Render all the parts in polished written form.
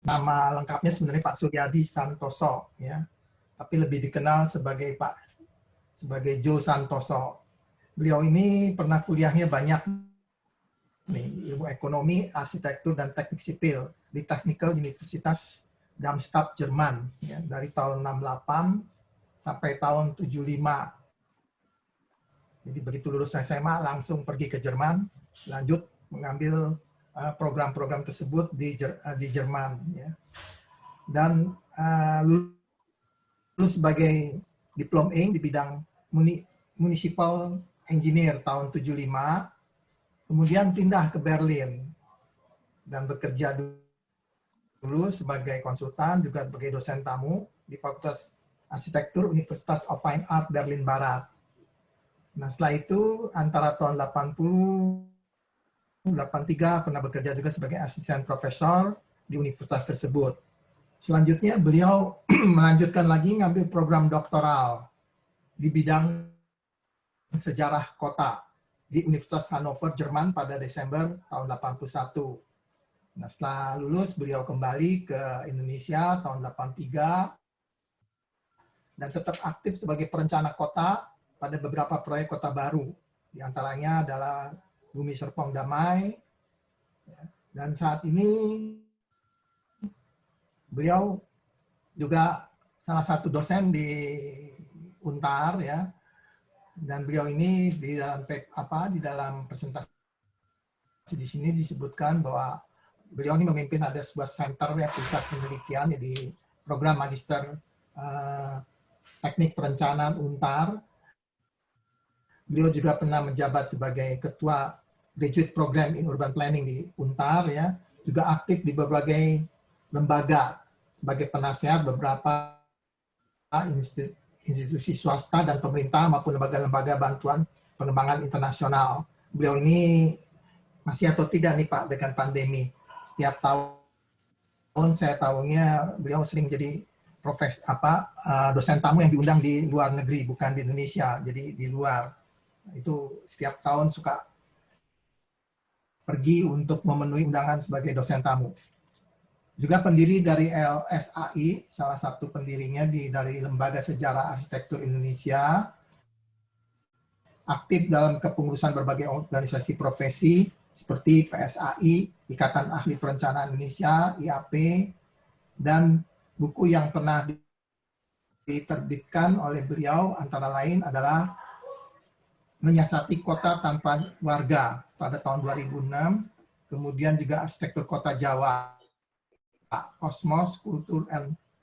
Nama lengkapnya sebenarnya Pak Suryadi Santoso, ya, tapi lebih dikenal sebagai Joe Santoso. Beliau ini pernah kuliahnya banyak nih, ilmu ekonomi, arsitektur, dan teknik sipil di Technical Universitas Darmstadt, Jerman, ya, dari tahun 68 sampai tahun 75. Jadi begitu lulus SMA langsung pergi ke Jerman, lanjut mengambil program-program tersebut di Jerman, ya. Dan lulus sebagai diplom ing di bidang municipal engineer tahun 75, kemudian pindah ke Berlin dan bekerja dulu sebagai konsultan, juga sebagai dosen tamu di Fakultas Arsitektur Universitas of Fine Art Berlin Barat. Nah, setelah itu antara tahun 80 83 pernah bekerja juga sebagai asisten profesor di universitas tersebut. Selanjutnya beliau melanjutkan lagi ngambil program doktoral di bidang sejarah kota di Universitas Hannover, Jerman pada Desember tahun 81. Nah, setelah lulus beliau kembali ke Indonesia tahun 83 dan tetap aktif sebagai perencana kota pada beberapa proyek kota baru. Di antaranya adalah Bumi Serpong Damai, dan saat ini beliau juga salah satu dosen di Untar, ya, dan beliau ini di dalam presentasi di sini disebutkan bahwa beliau ini memimpin ada sebuah center, ya, pusat penelitian, jadi program magister teknik perencanaan Untar. Beliau juga pernah menjabat sebagai ketua Graduate Program in Urban Planning di Untar, ya, juga aktif di berbagai lembaga sebagai penasehat beberapa institusi swasta dan pemerintah maupun lembaga-lembaga bantuan pengembangan internasional. Beliau ini masih atau tidak nih Pak dengan pandemi. Setiap tahun saya tahunya beliau sering jadi dosen tamu yang diundang di luar negeri, bukan di Indonesia, jadi di luar. Itu setiap tahun suka pergi untuk memenuhi undangan sebagai dosen tamu. Juga pendiri dari LSAI, salah satu pendirinya dari Lembaga Sejarah Arsitektur Indonesia, aktif dalam kepengurusan berbagai organisasi profesi seperti PSAI, Ikatan Ahli Perencanaan Indonesia, IAP, dan buku yang pernah diterbitkan oleh beliau antara lain adalah Menyiasati Kota Tanpa Warga pada tahun 2006, kemudian juga Arsitektur Kota Jawa, Kosmos, Kultur,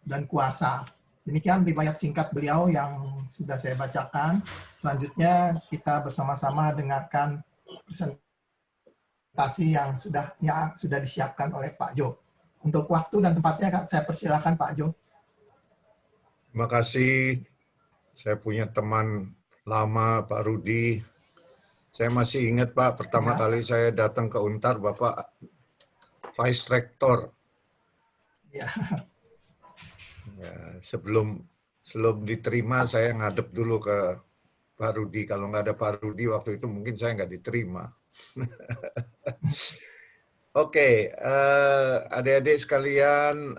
dan Kuasa. Demikian riwayat singkat beliau yang sudah saya bacakan. Selanjutnya kita bersama-sama dengarkan presentasi yang sudah disiapkan oleh Pak Jo. Untuk waktu dan tempatnya saya persilakan Pak Jo. Terima kasih. Saya punya teman lama, Pak Rudi. Saya masih ingat, Pak, pertama kali saya datang ke Untar, Bapak Vice Rector. Ya. Ya, sebelum diterima, saya ngadep dulu ke Pak Rudi. Kalau nggak ada Pak Rudi waktu itu mungkin saya nggak diterima. Oke, adik-adik sekalian,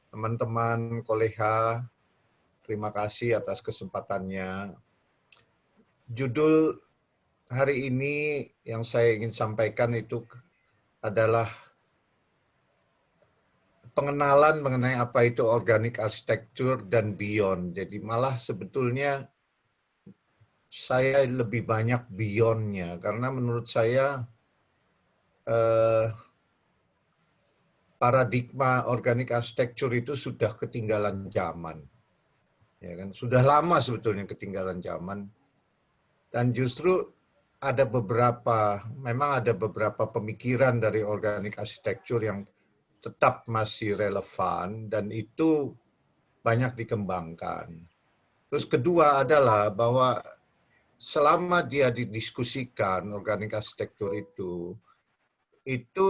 teman-teman kolega, terima kasih atas kesempatannya. Judul hari ini yang saya ingin sampaikan itu adalah pengenalan mengenai apa itu organic architecture dan beyond. Jadi malah sebetulnya saya lebih banyak beyond-nya, karena menurut saya paradigma organic architecture itu sudah ketinggalan zaman. Ya kan, sudah lama sebetulnya ketinggalan zaman. Dan justru memang ada beberapa pemikiran dari organic architecture yang tetap masih relevan dan itu banyak dikembangkan. Terus kedua adalah bahwa selama dia didiskusikan organic architecture itu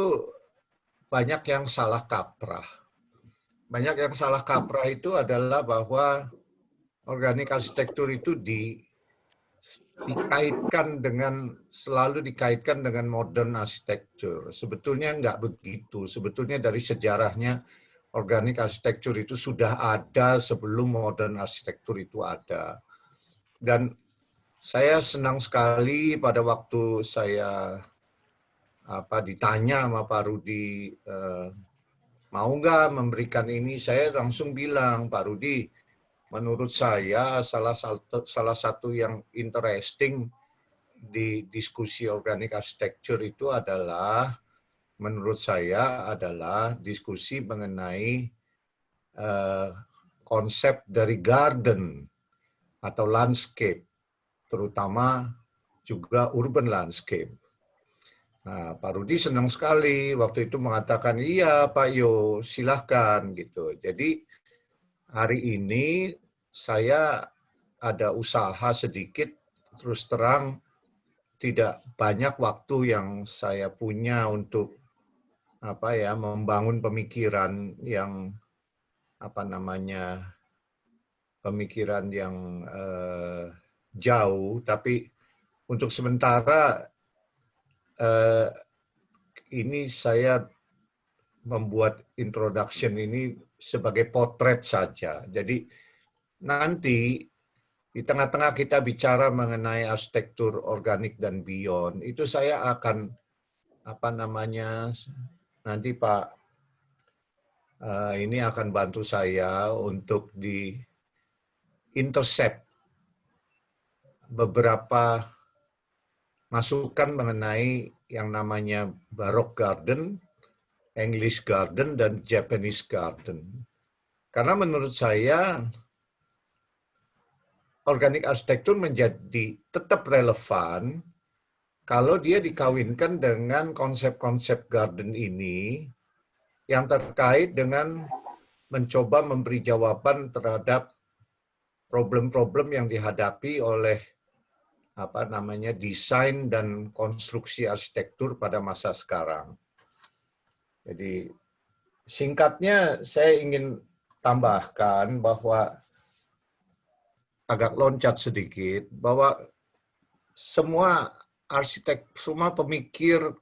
banyak yang salah kaprah. Banyak yang salah kaprah itu adalah bahwa organic architecture itu selalu dikaitkan dengan modern architecture. Sebetulnya nggak begitu. Sebetulnya dari sejarahnya organic architecture itu sudah ada sebelum modern architecture itu ada. Dan saya senang sekali pada waktu saya ditanya sama Pak Rudi, mau nggak memberikan ini, saya langsung bilang, Pak Rudi, menurut saya salah satu yang interesting di diskusi organic architecture itu adalah, menurut saya adalah diskusi mengenai konsep dari garden atau landscape, terutama juga urban landscape. Nah, Pak Rudi senang sekali waktu itu mengatakan, iya Pak Yo, silahkan gitu. Jadi hari ini saya ada usaha sedikit, terus terang tidak banyak waktu yang saya punya untuk membangun pemikiran yang pemikiran yang jauh, tapi untuk sementara ini saya membuat introduction ini sebagai potret saja. Jadi nanti di tengah-tengah kita bicara mengenai arsitektur organik dan beyond, itu saya akan nanti Pak ini akan bantu saya untuk di intercept beberapa masukan mengenai yang namanya Baroque Garden, English Garden, dan Japanese Garden. Karena menurut saya organic architecture menjadi tetap relevan kalau dia dikawinkan dengan konsep-konsep garden ini yang terkait dengan mencoba memberi jawaban terhadap problem-problem yang dihadapi oleh desain dan konstruksi arsitektur pada masa sekarang. Jadi singkatnya saya ingin tambahkan bahwa agak loncat sedikit bahwa semua pemikir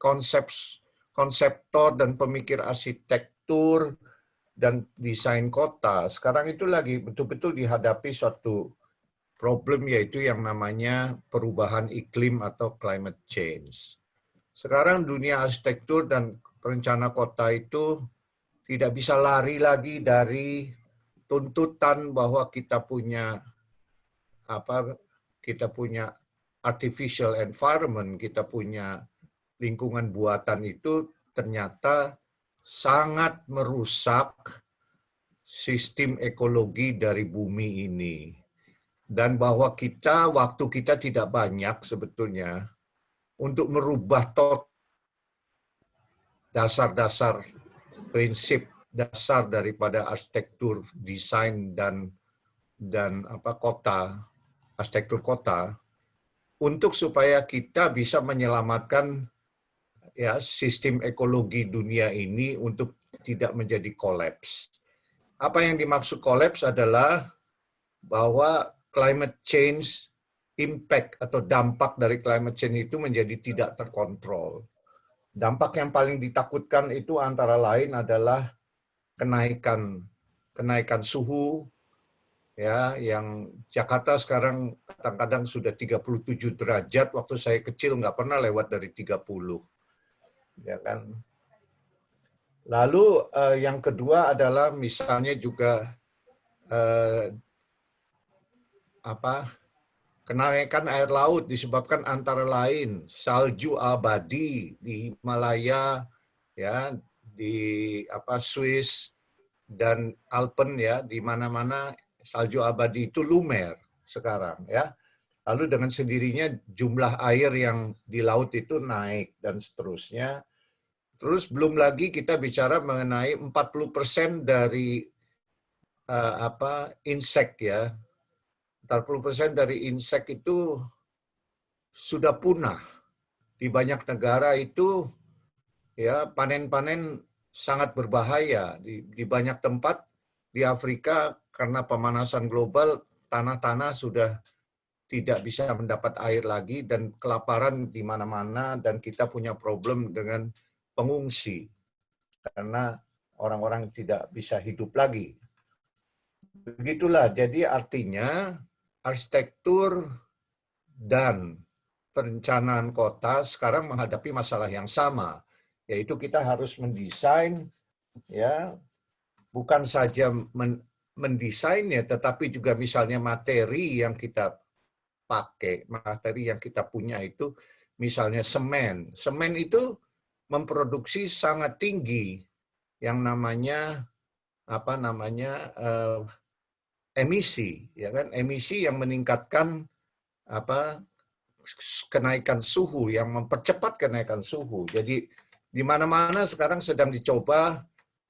konseptor dan pemikir arsitektur dan desain kota sekarang itu lagi betul-betul dihadapi suatu problem, yaitu yang namanya perubahan iklim atau climate change. Sekarang dunia arsitektur dan perencana kota itu tidak bisa lari lagi dari tuntutan bahwa kita punya artificial environment, kita punya lingkungan buatan itu ternyata sangat merusak sistem ekologi dari bumi ini. Dan bahwa waktu kita tidak banyak sebetulnya untuk merubah dasar-dasar prinsip dasar daripada arsitektur, desain dan arsitektur kota, untuk supaya kita bisa menyelamatkan sistem ekologi dunia ini untuk tidak menjadi kolaps. Apa yang dimaksud kolaps adalah bahwa climate change impact atau dampak dari climate change itu menjadi tidak terkontrol. Dampak yang paling ditakutkan itu antara lain adalah kenaikan suhu, yang Jakarta sekarang kadang-kadang sudah 37 derajat, waktu saya kecil nggak pernah lewat dari 30. Ya kan? Lalu yang kedua adalah misalnya juga kenaikan air laut disebabkan antara lain salju abadi di Himalaya, di Swiss dan Alpen, di mana-mana salju abadi itu lumer sekarang, Lalu dengan sendirinya jumlah air yang di laut itu naik dan seterusnya. Terus belum lagi kita bicara mengenai 40% dari insek, 40% dari insek itu sudah punah. Di banyak negara itu panen-panen sangat berbahaya. Di banyak tempat di Afrika karena pemanasan global, tanah-tanah sudah tidak bisa mendapat air lagi dan kelaparan di mana-mana, dan kita punya problem dengan pengungsi karena orang-orang tidak bisa hidup lagi. Begitulah, jadi artinya arsitektur dan perencanaan kota sekarang menghadapi masalah yang sama, yaitu kita harus mendesain, ya, bukan saja mendesainnya, tetapi juga misalnya materi yang kita pakai, materi yang kita punya itu, misalnya semen. Semen itu memproduksi sangat tinggi yang namanya emisi, ya kan? Emisi yang meningkatkan kenaikan suhu, yang mempercepat kenaikan suhu. Jadi di mana-mana sekarang sedang dicoba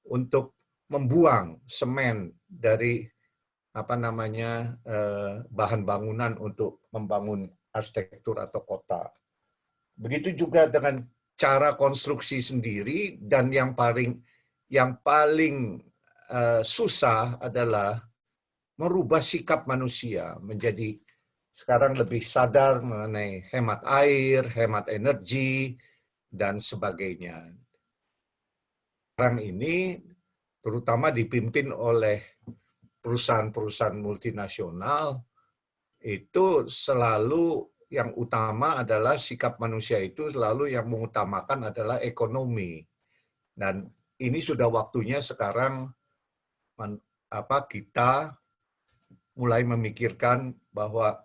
untuk membuang semen dari bahan bangunan untuk membangun arsitektur atau kota. Begitu juga dengan cara konstruksi sendiri, dan yang paling susah adalah merubah sikap manusia menjadi sekarang lebih sadar mengenai hemat air, hemat energi, dan sebagainya. Sekarang ini terutama dipimpin oleh perusahaan-perusahaan multinasional, itu selalu yang utama adalah sikap manusia, itu selalu yang mengutamakan adalah ekonomi. Dan ini sudah waktunya sekarang kita mulai memikirkan bahwa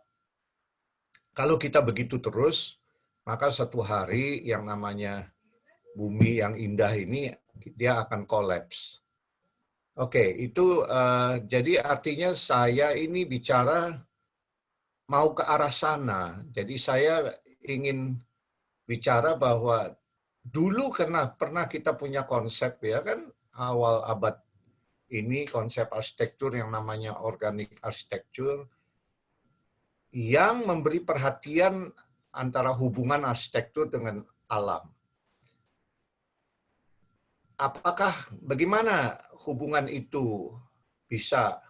kalau kita begitu terus, maka satu hari yang namanya bumi yang indah ini, dia akan kolaps. Oke, itu jadi artinya saya ini bicara mau ke arah sana. Jadi saya ingin bicara bahwa dulu pernah kita punya konsep, ya kan, awal abad ini, konsep arsitektur yang namanya organic architecture, yang memberi perhatian antara hubungan arsitektur dengan alam. Bagaimana hubungan itu bisa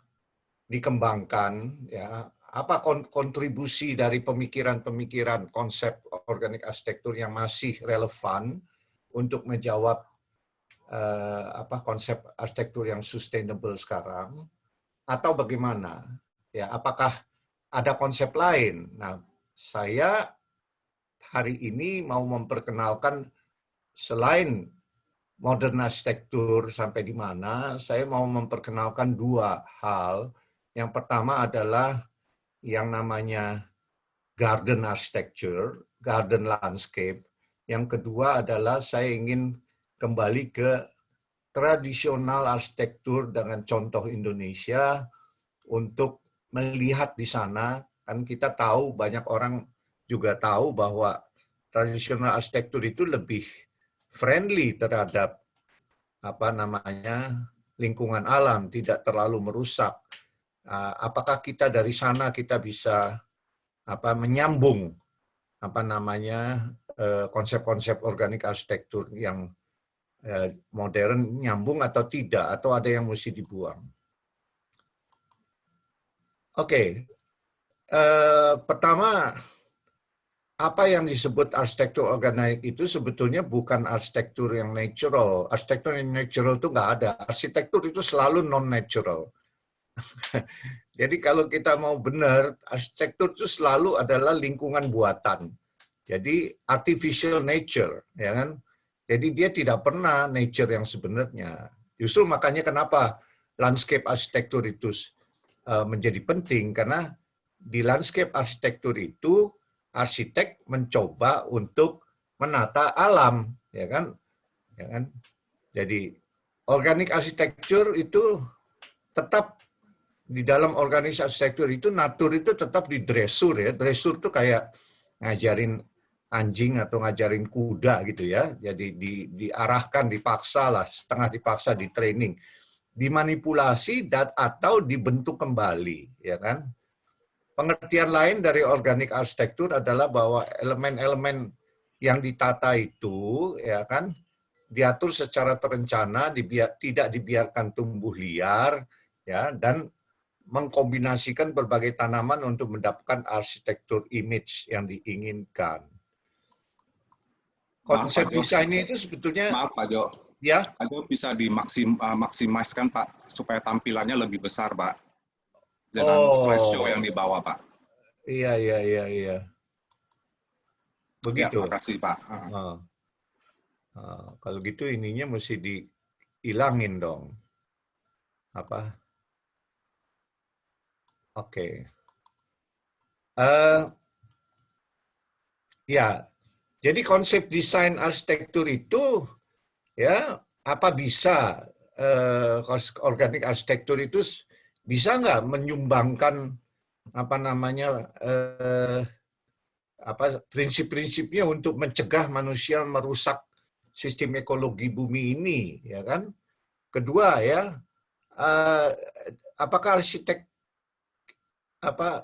dikembangkan, ya? Apa kontribusi dari pemikiran-pemikiran konsep organik arsitektur yang masih relevan untuk menjawab konsep arsitektur yang sustainable sekarang, atau bagaimana? Ya, apakah ada konsep lain? Nah, saya hari ini mau memperkenalkan selain modern arsitektur sampai di mana, saya mau memperkenalkan dua hal. Yang pertama adalah yang namanya garden architecture, garden landscape. Yang kedua adalah saya ingin kembali ke tradisional arsitektur dengan contoh Indonesia untuk melihat di sana. Kan kita tahu, banyak orang juga tahu bahwa tradisional arsitektur itu lebih friendly terhadap lingkungan alam, tidak terlalu merusak. Apakah kita dari sana kita bisa menyambung konsep-konsep organik arsitektur yang modern, nyambung atau tidak, atau ada yang mesti dibuang? Oke. Pertama, apa yang disebut arsitektur organik itu sebetulnya bukan arsitektur yang natural. Arsitektur yang natural itu nggak ada. Arsitektur itu selalu non-natural. Jadi kalau kita mau benar, arsitektur itu selalu adalah lingkungan buatan. Jadi artificial nature, ya kan? Jadi dia tidak pernah nature yang sebenarnya. Justru makanya kenapa landscape arsitektur itu menjadi penting, karena di landscape arsitektur itu arsitek mencoba untuk menata alam, ya kan? Ya kan? Jadi organic architecture itu tetap di dalam organic architecture itu, natur itu tetap didresur, ya. Dresur itu kayak ngajarin anjing atau ngajarin kuda gitu, ya. Jadi diarahkan, dipaksa lah, setengah dipaksa, di training, dimanipulasi atau dibentuk kembali, ya kan? Pengertian lain dari organic arsitektur adalah bahwa elemen-elemen yang ditata itu, ya kan, diatur secara terencana, tidak dibiarkan tumbuh liar, ya, dan mengkombinasikan berbagai tanaman untuk mendapatkan arsitektur image yang diinginkan. Konsep desainnya itu sebetulnya, maaf Pak Jo, ya, Pak Jo bisa dimaksimalkan Pak supaya tampilannya lebih besar Pak dengan slideshow yang di bawah Pak. Iya. Ya, Begitu. makasih Pak. Kalau gitu ininya mesti dihilangin dong. Apa? Oke. Ya, jadi konsep desain arsitektur itu, ya, apa bisa organik arsitektur itu bisa nggak menyumbangkan apa namanya prinsip-prinsipnya untuk mencegah manusia merusak sistem ekologi bumi ini, ya kan? Kedua, ya, apakah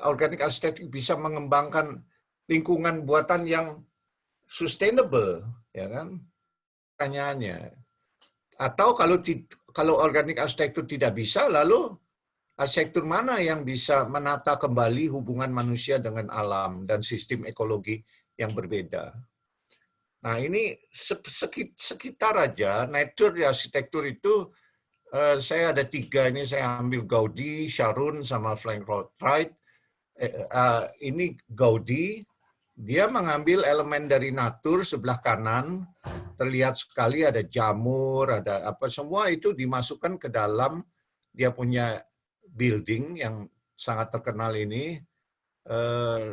organik arsitektur bisa mengembangkan lingkungan buatan yang sustainable, ya kan? Pertanyaannya. Atau kalau organik arsitektur tidak bisa, lalu arsitektur mana yang bisa menata kembali hubungan manusia dengan alam dan sistem ekologi yang berbeda? Nah, ini sekitar aja nature di arsitektur itu. Saya ada 3 ini, saya ambil Gaudi, Sharon, sama Frank Lloyd Wright. Ini Gaudi, dia mengambil elemen dari natur sebelah kanan, terlihat sekali ada jamur, ada apa, semua itu dimasukkan ke dalam dia punya building yang sangat terkenal ini.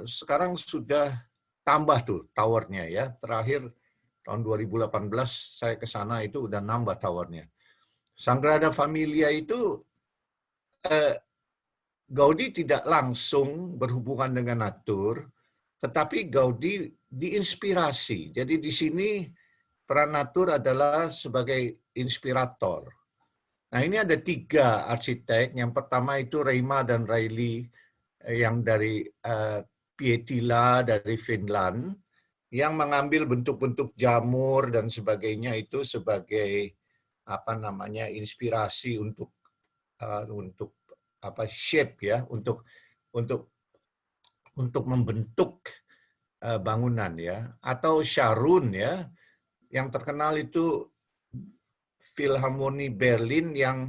Sekarang sudah tambah tuh towernya ya. Terakhir tahun 2018 saya ke sana itu udah nambah towernya. Sagrada Familia itu Gaudi tidak langsung berhubungan dengan natur, tetapi Gaudi diinspirasi. Jadi di sini peran natur adalah sebagai inspirator. Nah, ini ada 3 arsitek. Yang pertama itu Reima dan Reilly yang dari Pietilä dari Finland, yang mengambil bentuk-bentuk jamur dan sebagainya itu sebagai apa namanya inspirasi untuk shape ya, untuk membentuk bangunan ya. Atau Sharon ya, yang terkenal itu Philharmonie Berlin yang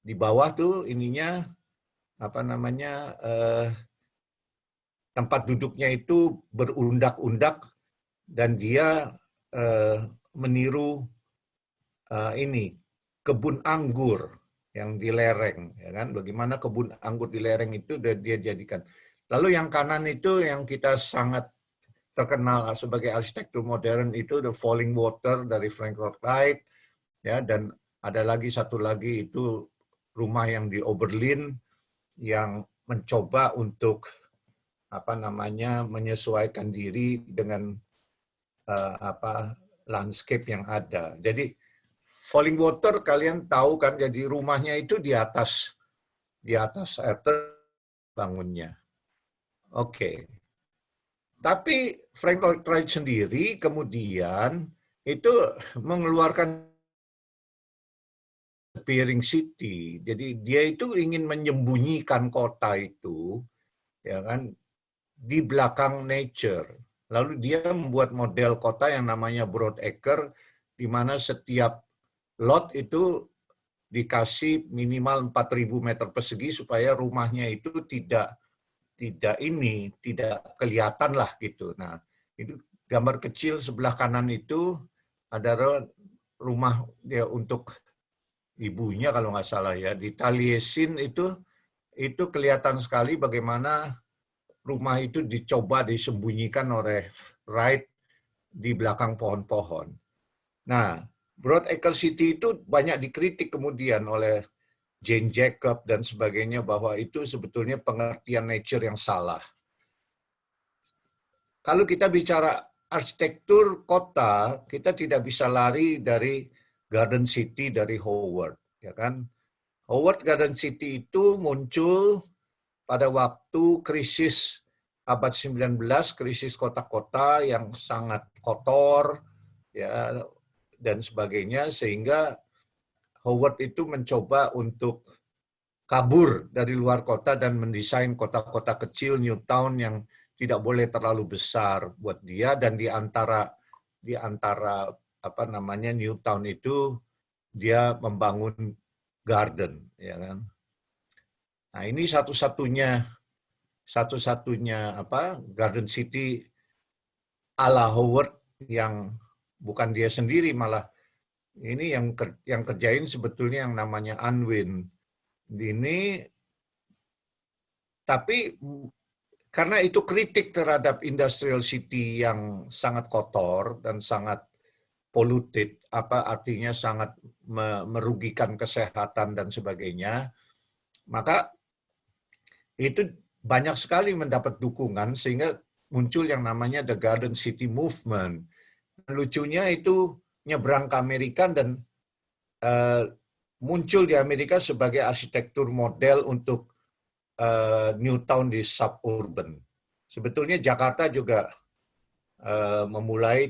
di bawah tuh ininya apa namanya tempat duduknya itu berundak-undak dan dia meniru ini kebun anggur yang di lereng, ya kan? Bagaimana kebun anggur di lereng itu dia jadikan. Lalu yang kanan itu yang kita sangat terkenal sebagai arsitektur modern itu The Falling Water dari Frank Lloyd Wright, ya, dan ada lagi satu lagi itu rumah yang di Oberlin yang mencoba untuk apa namanya menyesuaikan diri dengan landscape yang ada. Jadi Falling Water kalian tahu kan, jadi rumahnya itu di atas air bangunnya. Oke. Tapi Frank Lloyd Wright sendiri kemudian itu mengeluarkan Disappearing City. Jadi dia itu ingin menyembunyikan kota itu, ya kan, di belakang nature. Lalu dia membuat model kota yang namanya Broadacre, di mana setiap lot itu dikasih minimal 4.000 meter persegi supaya rumahnya itu tidak kelihatan lah gitu. Nah, itu gambar kecil sebelah kanan itu ada rumah dia untuk ibunya kalau nggak salah ya, di Taliesin itu kelihatan sekali bagaimana rumah itu dicoba disembunyikan oleh Wright di belakang pohon-pohon. Nah, Broadacre City itu banyak dikritik kemudian oleh Jane Jacob dan sebagainya bahwa itu sebetulnya pengertian nature yang salah. Kalau kita bicara arsitektur kota, kita tidak bisa lari dari Garden City dari Howard, ya kan? Howard Garden City itu muncul pada waktu krisis abad 19, krisis kota-kota yang sangat kotor, ya, dan sebagainya, sehingga Howard itu mencoba untuk kabur dari luar kota dan mendesain kota-kota kecil New Town yang tidak boleh terlalu besar buat dia, dan di antara apa namanya New Town itu dia membangun garden, ya kan. Nah, ini satu-satunya apa Garden City ala Howard yang bukan dia sendiri, malah ini yang kerjain sebetulnya yang namanya Unwin. Ini tapi karena itu kritik terhadap industrial city yang sangat kotor dan sangat polluted, apa artinya sangat merugikan kesehatan dan sebagainya, maka itu banyak sekali mendapat dukungan sehingga muncul yang namanya The Garden City Movement. Lucunya itu nyebrang ke Amerika dan muncul di Amerika sebagai arsitektur model untuk New Town di suburban. Sebetulnya Jakarta juga memulai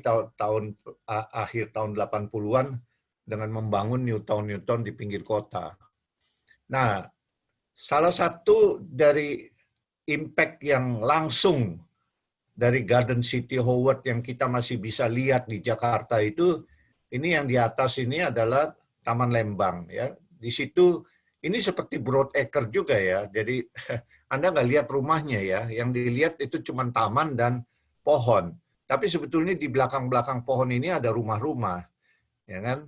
akhir tahun 80-an dengan membangun New Town di pinggir kota. Nah, salah satu dari impact yang langsung dari Garden City Howard yang kita masih bisa lihat di Jakarta itu, ini yang di atas ini adalah Taman Lembang, ya. Di situ ini seperti Broadacre juga, ya. Jadi Anda nggak lihat rumahnya, ya. Yang dilihat itu cuma taman dan pohon. Tapi sebetulnya di belakang-belakang pohon ini ada rumah-rumah, ya kan?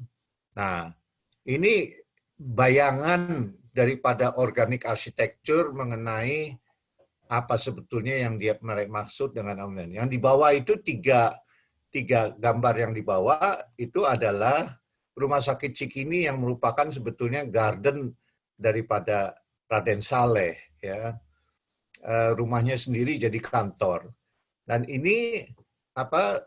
Nah, ini bayangan daripada organic architecture mengenai apa sebetulnya yang dia maksud dengan online. Yang di bawah itu tiga gambar yang di bawah itu adalah Rumah Sakit Cikini yang merupakan sebetulnya garden daripada Raden Saleh, ya. Rumahnya sendiri jadi kantor. Dan ini apa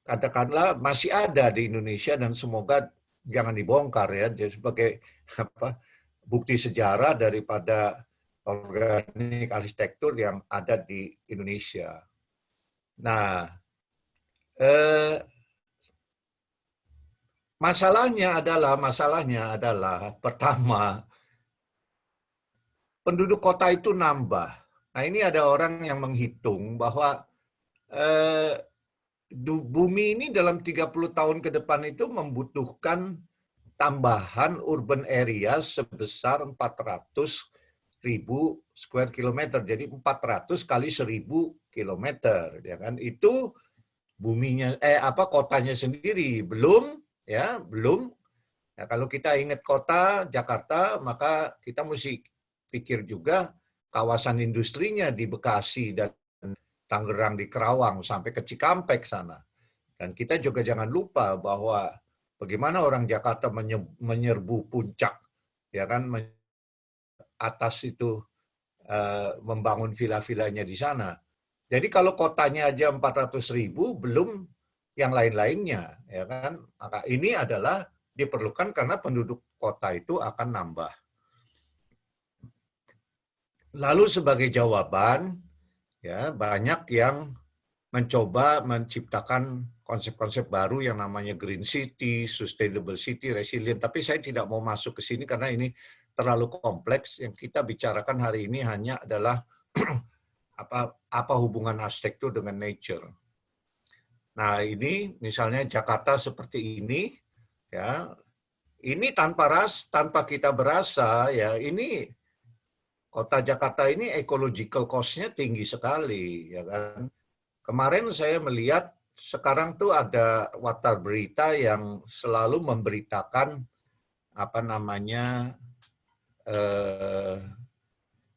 katakanlah masih ada di Indonesia dan semoga jangan dibongkar, ya. Jadi sebagai apa bukti sejarah daripada organik arsitektur yang ada di Indonesia. Nah, masalahnya adalah pertama, penduduk kota itu nambah. Nah, ini ada orang yang menghitung bahwa bumi ini dalam 30 tahun ke depan itu membutuhkan tambahan urban area sebesar 400.000 square kilometer. Jadi 400 kali 1.000 kilometer, ya kan? Itu buminya kotanya sendiri belum. Ya, kalau kita ingat kota Jakarta, maka kita mesti pikir juga kawasan industrinya di Bekasi dan Tangerang, di Kerawang sampai ke Cikampek sana. Dan kita juga jangan lupa bahwa bagaimana orang Jakarta menyerbu puncak, ya kan, atas itu membangun villa-villanya di sana. Jadi kalau kotanya aja 400.000, belum yang lain-lainnya, ya kan? Maka ini adalah diperlukan karena penduduk kota itu akan nambah. Lalu sebagai jawaban, ya banyak yang mencoba menciptakan konsep-konsep baru yang namanya Green City, Sustainable City, Resilient. Tapi saya tidak mau masuk ke sini karena ini terlalu kompleks. Yang kita bicarakan hari ini hanya adalah apa hubungan arsitektur dengan nature. Nah, ini misalnya Jakarta seperti ini, ya. Ini tanpa kita berasa, ya, ini kota Jakarta ini ecological cost-nya tinggi sekali, ya kan. Kemarin saya melihat sekarang tuh ada warta berita yang selalu memberitakan apa namanya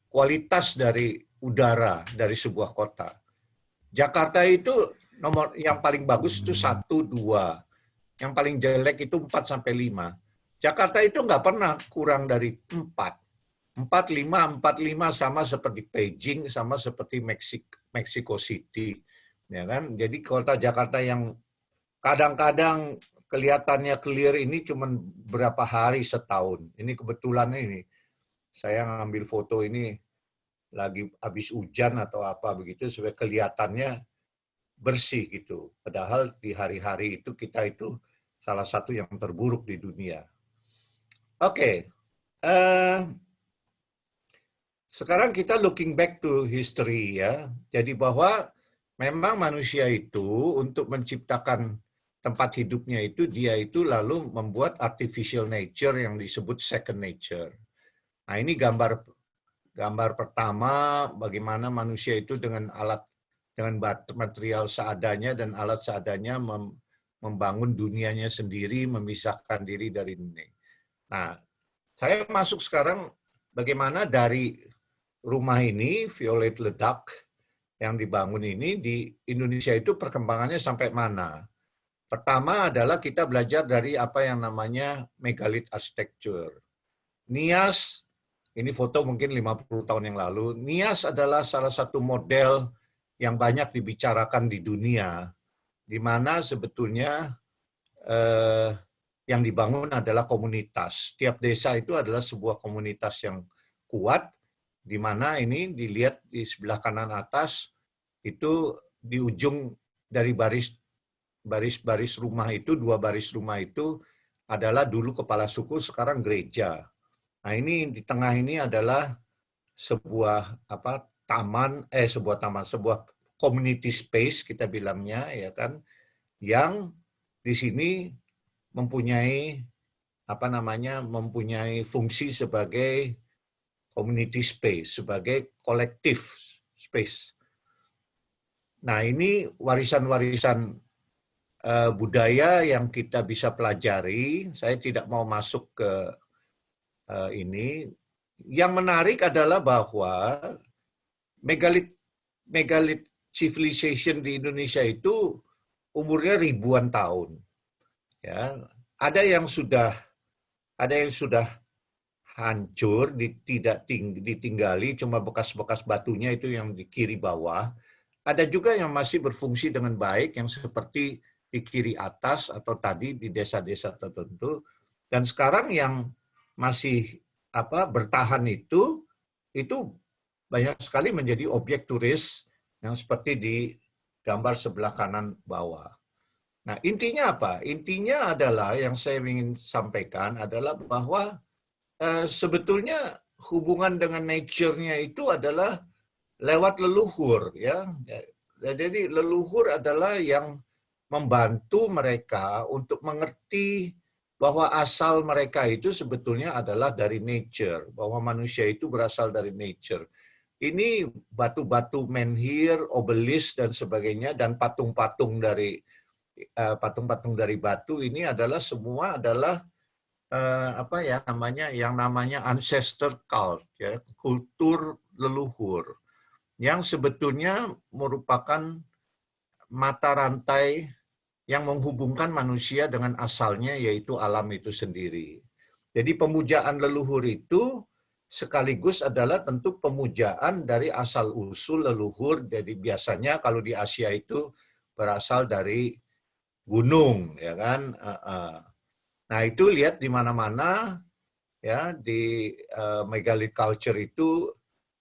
kualitas dari udara dari sebuah kota. Jakarta itu nomor yang paling bagus itu 1, 2. Yang paling jelek itu 4 sampai 5. Jakarta itu nggak pernah kurang dari 4. 4, 5 sama seperti Beijing, sama seperti Mexico City. Ya kan? Jadi kota Jakarta yang kadang-kadang kelihatannya clear ini cuma berapa hari setahun. Ini kebetulan ini saya ngambil foto ini lagi habis hujan atau apa begitu supaya kelihatannya bersih gitu. Padahal di hari-hari itu kita itu salah satu yang terburuk di dunia. Oke. Eh, Sekarang kita looking back to history ya. Jadi bahwa memang manusia itu untuk menciptakan tempat hidupnya itu dia itu lalu membuat artificial nature yang disebut second nature. Nah, ini gambar pertama bagaimana manusia itu dengan material seadanya dan alat seadanya membangun dunianya sendiri, memisahkan diri dari ini. Nah, saya masuk sekarang bagaimana dari rumah ini, Violet Ledak, yang dibangun ini di Indonesia itu perkembangannya sampai mana? Pertama adalah kita belajar dari apa yang namanya megalith architecture. Nias, ini foto mungkin 50 tahun yang lalu, Nias adalah salah satu model yang banyak dibicarakan di dunia, di mana sebetulnya yang dibangun adalah komunitas. Tiap desa itu adalah sebuah komunitas yang kuat, di mana ini dilihat di sebelah kanan atas, itu di ujung dari baris rumah itu, 2 baris rumah itu adalah dulu kepala suku, sekarang gereja. Nah, ini di tengah ini adalah sebuah sebuah community space kita bilangnya ya kan, yang di sini mempunyai mempunyai fungsi sebagai community space, sebagai collective space. Nah, ini warisan-warisan budaya yang kita bisa pelajari. Saya tidak mau masuk ke ini. Yang menarik adalah bahwa megalith civilization di Indonesia itu umurnya ribuan tahun. Ya, ada yang sudah hancur, tidak ditinggali, cuma bekas-bekas batunya itu yang di kiri bawah. Ada juga yang masih berfungsi dengan baik, yang seperti di kiri atas atau tadi di desa-desa tertentu. Dan sekarang yang masih bertahan itu banyak sekali menjadi objek turis yang seperti di gambar sebelah kanan bawah. Nah, intinya apa? Intinya adalah yang saya ingin sampaikan adalah bahwa sebetulnya hubungan dengan nature-nya itu adalah lewat leluhur, ya. Jadi leluhur adalah yang membantu mereka untuk mengerti bahwa asal mereka itu sebetulnya adalah dari nature, bahwa manusia itu berasal dari nature. Ini batu-batu menhir, obelisk dan sebagainya, dan patung-patung dari batu ini adalah semua adalah yang namanya ancestor cult, ya, kultur leluhur, yang sebetulnya merupakan mata rantai yang menghubungkan manusia dengan asalnya, yaitu alam itu sendiri. Jadi pemujaan leluhur itu sekaligus adalah tentu pemujaan dari asal-usul leluhur. Jadi biasanya kalau di Asia itu berasal dari gunung, ya kan. Nah, itu lihat di mana-mana, ya, di megalith culture itu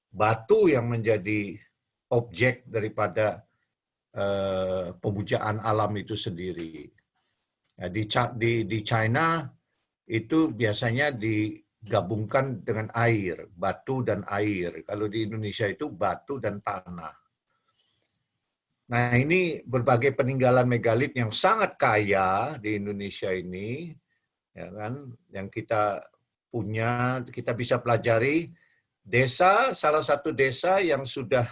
batu yang menjadi objek daripada pemujaan alam itu sendiri. Ya, di China itu biasanya digabungkan dengan air, batu dan air. Kalau di Indonesia itu batu dan tanah. Nah, ini berbagai peninggalan megalith yang sangat kaya di Indonesia ini, ya kan, yang kita punya, kita bisa pelajari. Salah satu desa yang sudah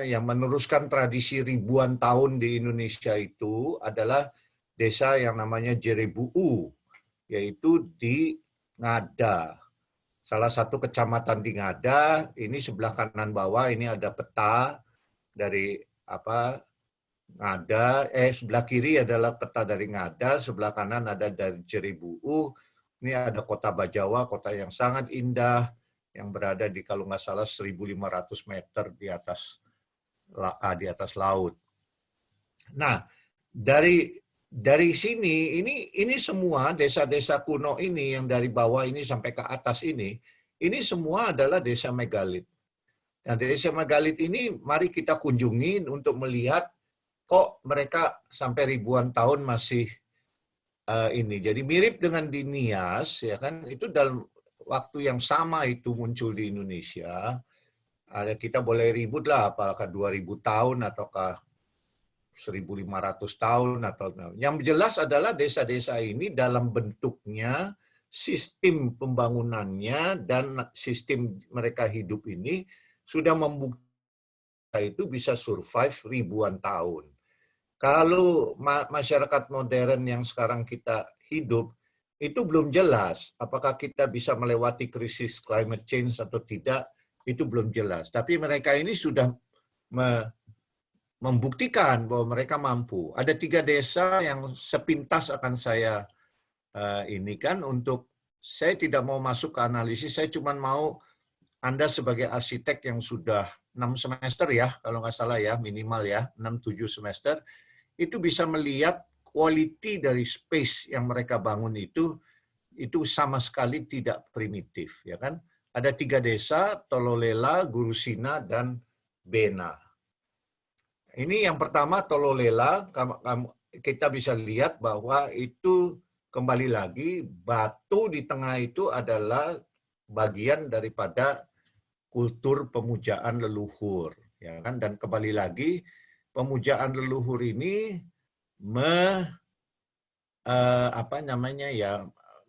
yang meneruskan tradisi ribuan tahun di Indonesia itu adalah desa yang namanya Jerebuu, yaitu di Ngada. Salah satu kecamatan di Ngada, ini sebelah kanan bawah ini ada peta dari Ngada, sebelah kiri adalah peta dari Ngada, sebelah kanan ada dari Jerebuu. Ini ada kota Bajawa, kota yang sangat indah, yang berada di kalau nggak salah 1.500 meter di atas laut. Nah, dari sini ini semua desa-desa kuno ini yang dari bawah ini sampai ke atas ini semua adalah desa megalith. Nah, desa megalith ini mari kita kunjungi untuk melihat kok mereka sampai ribuan tahun masih ini. Jadi mirip dengan di Nias, ya kan? Itu dalam waktu yang sama itu muncul di Indonesia. Ada kita boleh ribut lah, apakah 2000 tahun ataukah 1500 tahun atau yang jelas adalah desa-desa ini dalam bentuknya, sistem pembangunannya dan sistem mereka hidup ini sudah membuktikan itu bisa survive ribuan tahun. Kalau masyarakat modern yang sekarang kita hidup, itu belum jelas apakah kita bisa melewati krisis climate change atau tidak, itu belum jelas. Tapi mereka ini sudah membuktikan bahwa mereka mampu. Ada 3 desa yang sepintas akan saya ini kan untuk, saya tidak mau masuk ke analisis, saya cuma mau Anda sebagai arsitek yang sudah 6 semester ya, kalau nggak salah ya, minimal ya, 6-7 semester, itu bisa melihat quality dari space yang mereka bangun itu sama sekali tidak primitif, ya kan? Ada 3 desa, Tololela, Gurusina, dan Bena. Ini yang pertama Tololela, kita bisa lihat bahwa itu kembali lagi batu di tengah itu adalah bagian daripada kultur pemujaan leluhur, ya kan? Dan kembali lagi pemujaan leluhur ini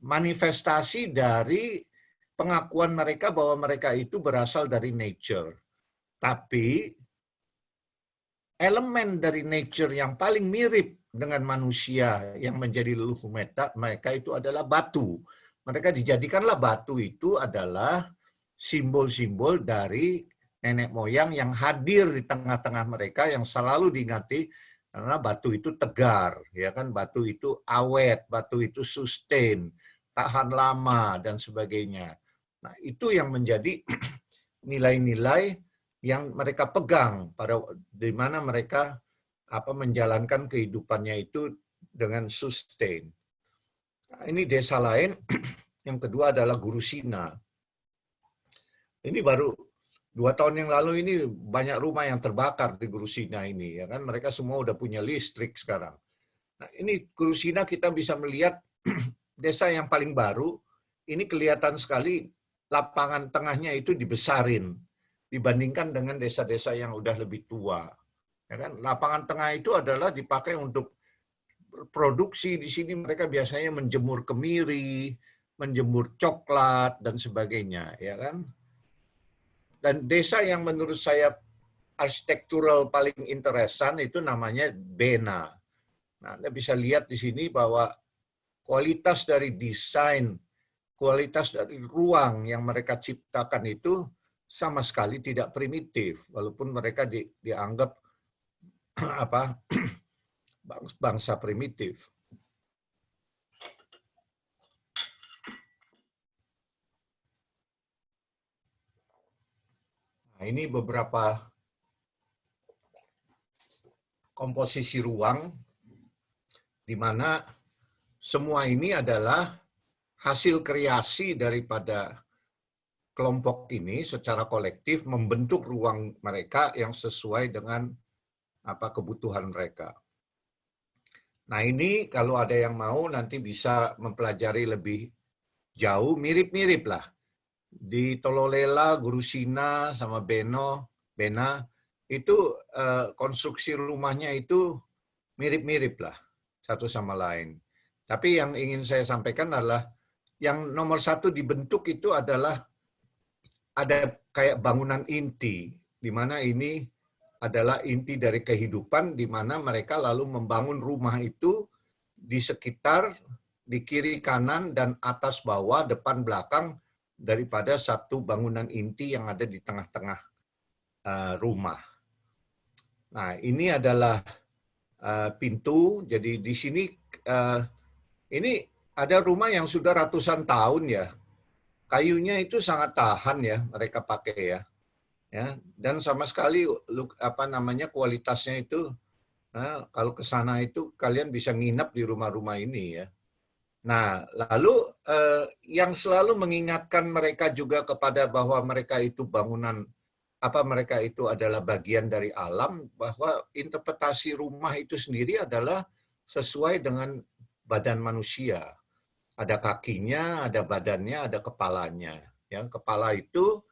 manifestasi dari pengakuan mereka bahwa mereka itu berasal dari nature. Tapi elemen dari nature yang paling mirip dengan manusia yang menjadi leluhur mereka itu adalah batu. Mereka dijadikanlah batu itu adalah simbol-simbol dari nenek moyang yang hadir di tengah-tengah mereka, yang selalu diingati karena batu itu tegar, ya kan, batu itu awet, batu itu sustain, tahan lama dan sebagainya. Nah, itu yang menjadi nilai-nilai yang mereka pegang pada di mana mereka menjalankan kehidupannya itu dengan sustain. Nah, ini desa lain. Yang kedua adalah Gurusina. Ini baru 2 tahun yang lalu ini banyak rumah yang terbakar di Gurusina ini, ya kan? Mereka semua udah punya listrik sekarang. Nah, ini Gurusina kita bisa melihat desa yang paling baru. Ini kelihatan sekali lapangan tengahnya itu dibesarin dibandingkan dengan desa-desa yang udah lebih tua. Ya kan? Lapangan tengah itu adalah dipakai untuk produksi. Di sini mereka biasanya menjemur kemiri, menjemur coklat dan sebagainya, ya kan? Dan desa yang menurut saya arsitektural paling interesan itu namanya Bena. Nah, Anda bisa lihat di sini bahwa kualitas dari desain, kualitas dari ruang yang mereka ciptakan itu sama sekali tidak primitif, walaupun mereka dianggap bangsa primitif. Nah, ini beberapa komposisi ruang di mana semua ini adalah hasil kreasi daripada kelompok ini secara kolektif membentuk ruang mereka yang sesuai dengan kebutuhan mereka. Nah, ini kalau ada yang mau nanti bisa mempelajari lebih jauh, mirip-mirip lah. Di Tololela, Gurusina, sama Bena, itu konstruksi rumahnya itu mirip-mirip lah satu sama lain. Tapi yang ingin saya sampaikan adalah yang nomor 1 dibentuk itu adalah ada kayak bangunan inti, di mana ini adalah inti dari kehidupan, di mana mereka lalu membangun rumah itu di sekitar, di kiri kanan dan atas bawah, depan belakang, daripada satu bangunan inti yang ada di tengah-tengah rumah. Nah, ini adalah pintu. Jadi di sini ini ada rumah yang sudah ratusan tahun ya. Kayunya itu sangat tahan ya, mereka pakai ya. Dan sama sekali kualitasnya itu, kalau ke sana itu kalian bisa nginep di rumah-rumah ini ya. Nah, lalu yang selalu mengingatkan mereka juga kepada bahwa mereka itu bangunan, mereka itu adalah bagian dari alam, bahwa interpretasi rumah itu sendiri adalah sesuai dengan badan manusia. Ada kakinya, ada badannya, ada kepalanya. Ya, kepala itu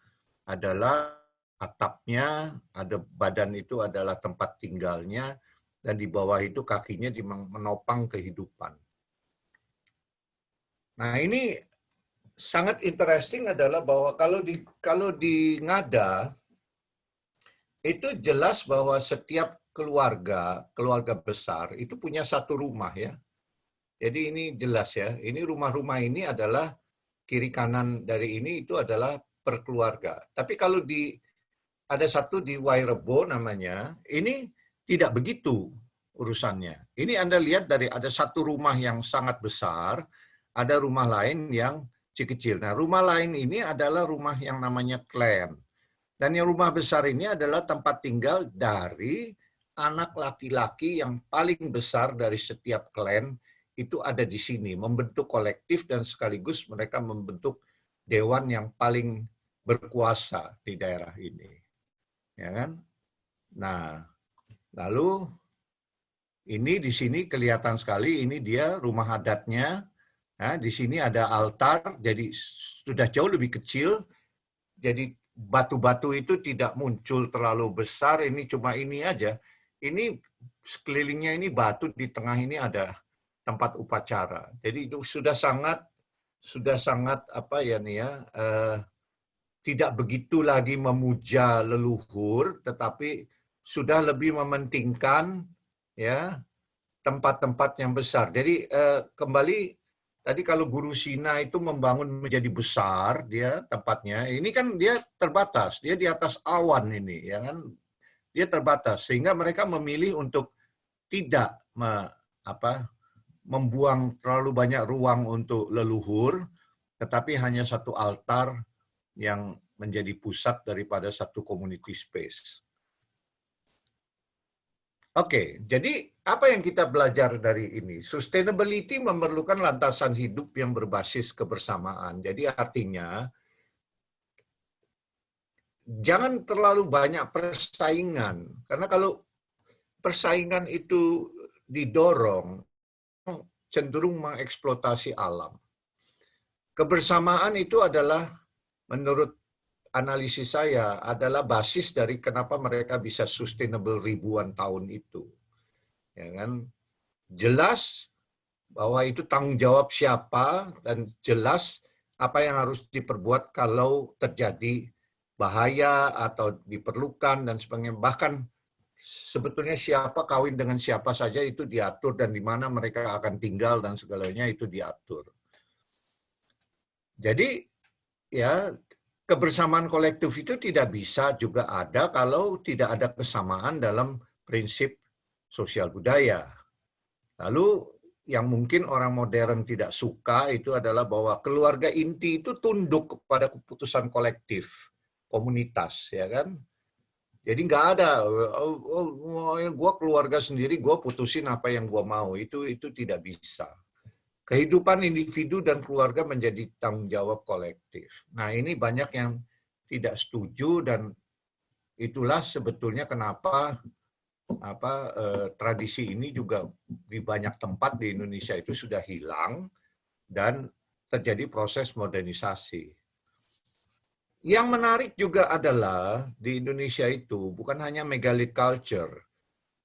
adalah atapnya, ada badan itu adalah tempat tinggalnya, dan di bawah itu kakinya menopang kehidupan. Nah, ini sangat interesting adalah bahwa kalau di Ngada itu jelas bahwa setiap keluarga besar itu punya satu rumah ya. Jadi ini jelas ya. Ini rumah-rumah ini adalah kiri kanan dari ini itu adalah per keluarga. Tapi kalau ada satu di Wairebo namanya, ini tidak begitu urusannya. Ini Anda lihat dari ada satu rumah yang sangat besar, ada rumah lain yang kecil. Nah, rumah lain ini adalah rumah yang namanya klan. Dan yang rumah besar ini adalah tempat tinggal dari anak laki-laki yang paling besar dari setiap klan itu ada di sini, membentuk kolektif dan sekaligus mereka membentuk dewan yang paling berkuasa di daerah ini. Ya kan? Nah, lalu ini di sini kelihatan sekali ini dia rumah adatnya. Nah, di sini ada altar, jadi sudah jauh lebih kecil. Jadi batu-batu itu tidak muncul terlalu besar, ini cuma ini aja. Ini sekelilingnya ini batu, di tengah ini ada tempat upacara. Jadi itu sudah sangat apa ya nih ya, tidak begitu lagi memuja leluhur, tetapi sudah lebih mementingkan ya tempat-tempat yang besar. Jadi kembali tadi kalau Guru Sina itu membangun menjadi besar dia tempatnya, ini kan dia terbatas, dia di atas awan ini, ya kan, dia terbatas sehingga mereka memilih untuk tidak membuang terlalu banyak ruang untuk leluhur, tetapi hanya satu altar yang menjadi pusat daripada satu community space. Oke, jadi apa yang kita belajar dari ini? Sustainability memerlukan landasan hidup yang berbasis kebersamaan. Jadi artinya, jangan terlalu banyak persaingan. Karena kalau persaingan itu didorong, cenderung mengeksploitasi alam. Kebersamaan itu adalah, menurut analisis saya, adalah basis dari kenapa mereka bisa sustainable ribuan tahun itu. Ya kan? Jelas bahwa itu tanggung jawab siapa dan jelas apa yang harus diperbuat kalau terjadi bahaya atau diperlukan dan sebagainya. Bahkan sebetulnya siapa kawin dengan siapa saja itu diatur dan di mana mereka akan tinggal dan segalanya itu diatur. Jadi ya, kebersamaan kolektif itu tidak bisa juga ada kalau tidak ada kesamaan dalam prinsip sosial budaya. Lalu yang mungkin orang modern tidak suka itu adalah bahwa keluarga inti itu tunduk kepada keputusan kolektif, komunitas, ya kan? Jadi nggak ada, gue keluarga sendiri, gue putusin apa yang gue mau, itu tidak bisa. Kehidupan individu dan keluarga menjadi tanggung jawab kolektif. Nah, ini banyak yang tidak setuju dan itulah sebetulnya kenapa tradisi ini juga di banyak tempat di Indonesia itu sudah hilang dan terjadi proses modernisasi. Yang menarik juga adalah di Indonesia itu bukan hanya megalith culture,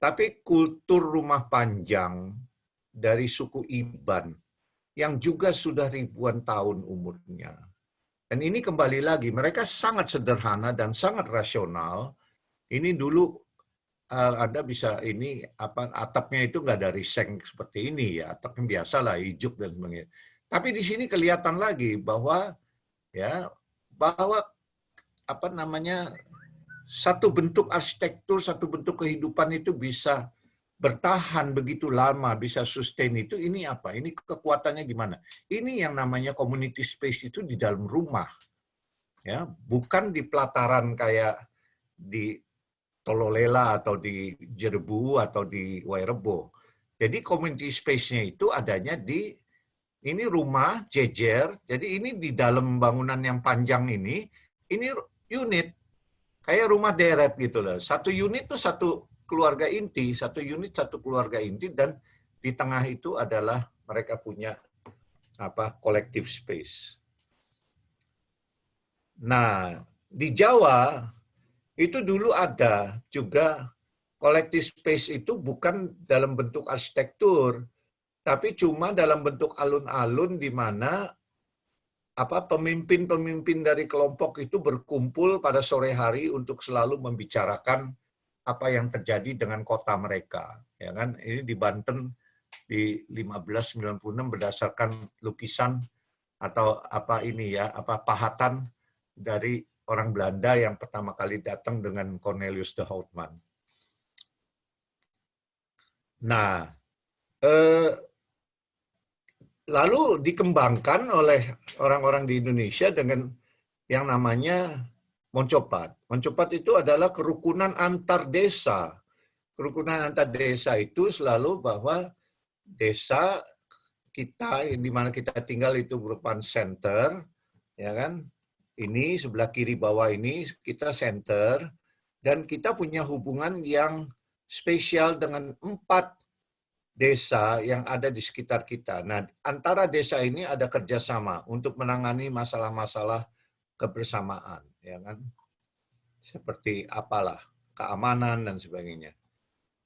tapi kultur rumah panjang dari suku Iban yang juga sudah ribuan tahun umurnya. Dan ini kembali lagi, mereka sangat sederhana dan sangat rasional. Ini dulu Anda bisa ini atapnya itu nggak dari seng seperti ini ya, atapnya biasa lah, ijuk dan sebagainya. Tapi di sini kelihatan lagi bahwa satu bentuk arsitektur, satu bentuk kehidupan itu bisa bertahan begitu lama, bisa sustain itu, ini apa? Ini kekuatannya gimana? Ini yang namanya community space itu di dalam rumah. Ya, bukan di pelataran kayak di Tololela atau di Jerbu atau di Wairebo. Jadi community space-nya itu adanya di ini rumah jejer. Jadi ini di dalam bangunan yang panjang ini unit kayak rumah deret gitu loh. Satu unit itu satu keluarga inti, satu unit satu keluarga inti, dan di tengah itu adalah mereka punya collective space. Nah, di Jawa itu dulu ada juga collective space itu bukan dalam bentuk arsitektur, tapi cuma dalam bentuk alun-alun di mana pemimpin-pemimpin dari kelompok itu berkumpul pada sore hari untuk selalu membicarakan apa yang terjadi dengan kota mereka, ya kan? Ini di Banten di 1596 berdasarkan lukisan atau pahatan dari orang Belanda yang pertama kali datang dengan Cornelius de Houtman. Nah, lalu dikembangkan oleh orang-orang di Indonesia dengan yang namanya Moncopat. Moncopat itu adalah kerukunan antar desa. Kerukunan antar desa itu selalu bahwa desa kita, di mana kita tinggal itu merupakan center, ya kan? Ini sebelah kiri bawah ini kita center, dan kita punya hubungan yang spesial dengan 4 desa yang ada di sekitar kita. Nah, antara desa ini ada kerjasama untuk menangani masalah-masalah kebersamaan, ya kan? Seperti keamanan dan sebagainya.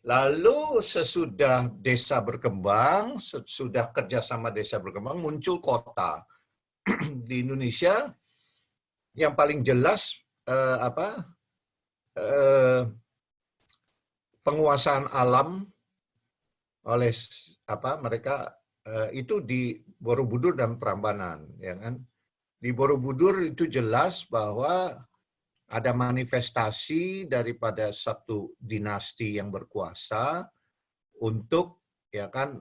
Lalu sesudah desa berkembang, sesudah kerjasama desa berkembang, muncul kota. Di Indonesia yang paling jelas penguasaan alam oleh mereka itu di Borobudur dan Prambanan, ya kan? Di Borobudur itu jelas bahwa ada manifestasi daripada satu dinasti yang berkuasa untuk, ya kan,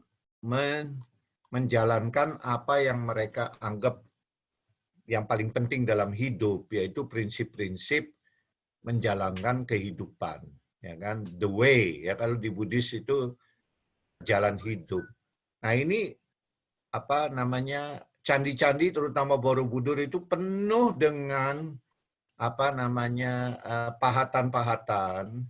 menjalankan apa yang mereka anggap yang paling penting dalam hidup, yaitu prinsip-prinsip menjalankan kehidupan, ya kan? The way, ya, kalau di Buddhis itu jalan hidup. Nah, ini candi-candi terutama Borobudur itu penuh dengan pahatan-pahatan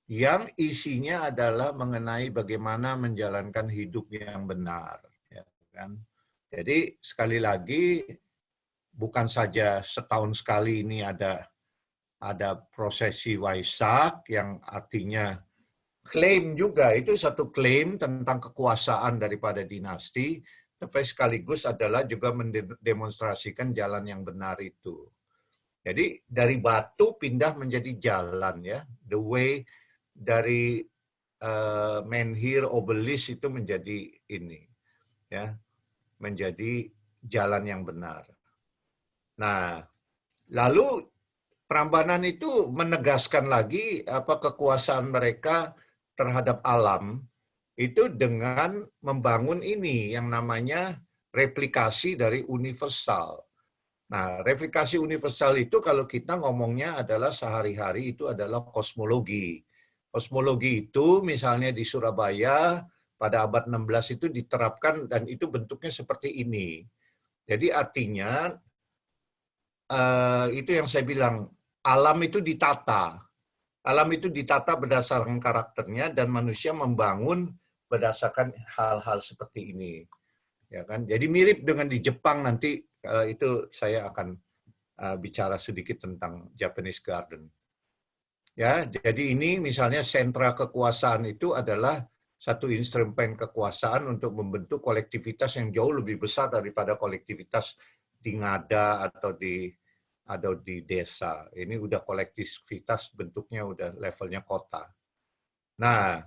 yang isinya adalah mengenai bagaimana menjalankan hidup yang benar, ya kan? Jadi sekali lagi bukan saja setahun sekali ini ada prosesi Waisak yang artinya klaim juga, itu satu klaim tentang kekuasaan daripada dinasti, tapi sekaligus adalah juga mendemonstrasikan jalan yang benar itu. Jadi dari batu pindah menjadi jalan, ya. The way dari menhir obelisk itu menjadi ini, ya, menjadi jalan yang benar. Nah, lalu Prambanan itu menegaskan lagi kekuasaan mereka terhadap alam itu dengan membangun ini yang namanya replikasi dari universal. Nah, replikasi universal itu kalau kita ngomongnya adalah sehari-hari itu adalah kosmologi. Kosmologi itu misalnya di Surabaya pada abad 16 itu diterapkan dan itu bentuknya seperti ini. Jadi artinya itu yang saya bilang, alam itu ditata. Alam itu ditata berdasarkan karakternya dan manusia membangun berdasarkan hal-hal seperti ini, ya kan? Jadi mirip dengan di Jepang nanti itu saya akan bicara sedikit tentang Japanese Garden. Ya, jadi ini misalnya sentra kekuasaan itu adalah satu instrumen kekuasaan untuk membentuk kolektivitas yang jauh lebih besar daripada kolektivitas di ngada atau di desa. Ini udah kolektivitas, bentuknya udah levelnya kota. Nah,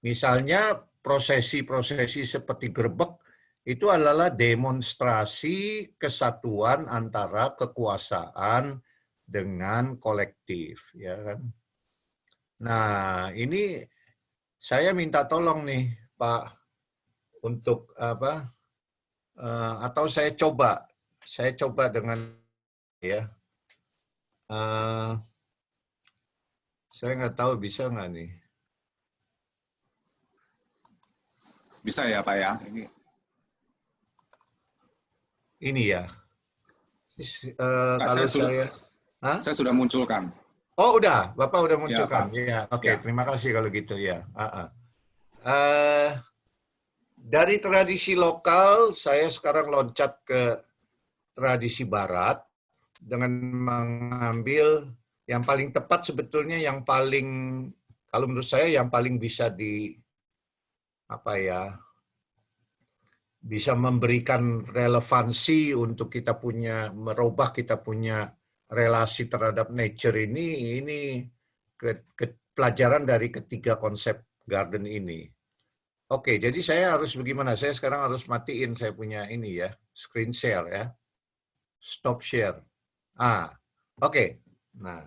misalnya prosesi-prosesi seperti gerbek itu adalah demonstrasi kesatuan antara kekuasaan dengan kolektif, ya kan? Nah, ini saya minta tolong nih, Pak, untuk atau saya coba dengan ya, saya nggak tahu bisa nggak nih. Bisa ya Pak ya. Ini ya. Kalau saya sudah munculkan. Oh udah, Bapak udah munculkan. Ya, ya, oke. Ya. Terima kasih kalau gitu ya. Dari tradisi lokal, saya sekarang loncat ke tradisi barat dengan mengambil yang paling tepat sebetulnya yang paling, kalau menurut saya yang paling bisa bisa memberikan relevansi untuk kita punya, merubah kita punya relasi terhadap nature ini pelajaran dari ketiga konsep garden ini. Oke, jadi saya harus bagaimana? Saya sekarang harus matiin saya punya ini ya, screen share ya. Stop share. Oke. Nah,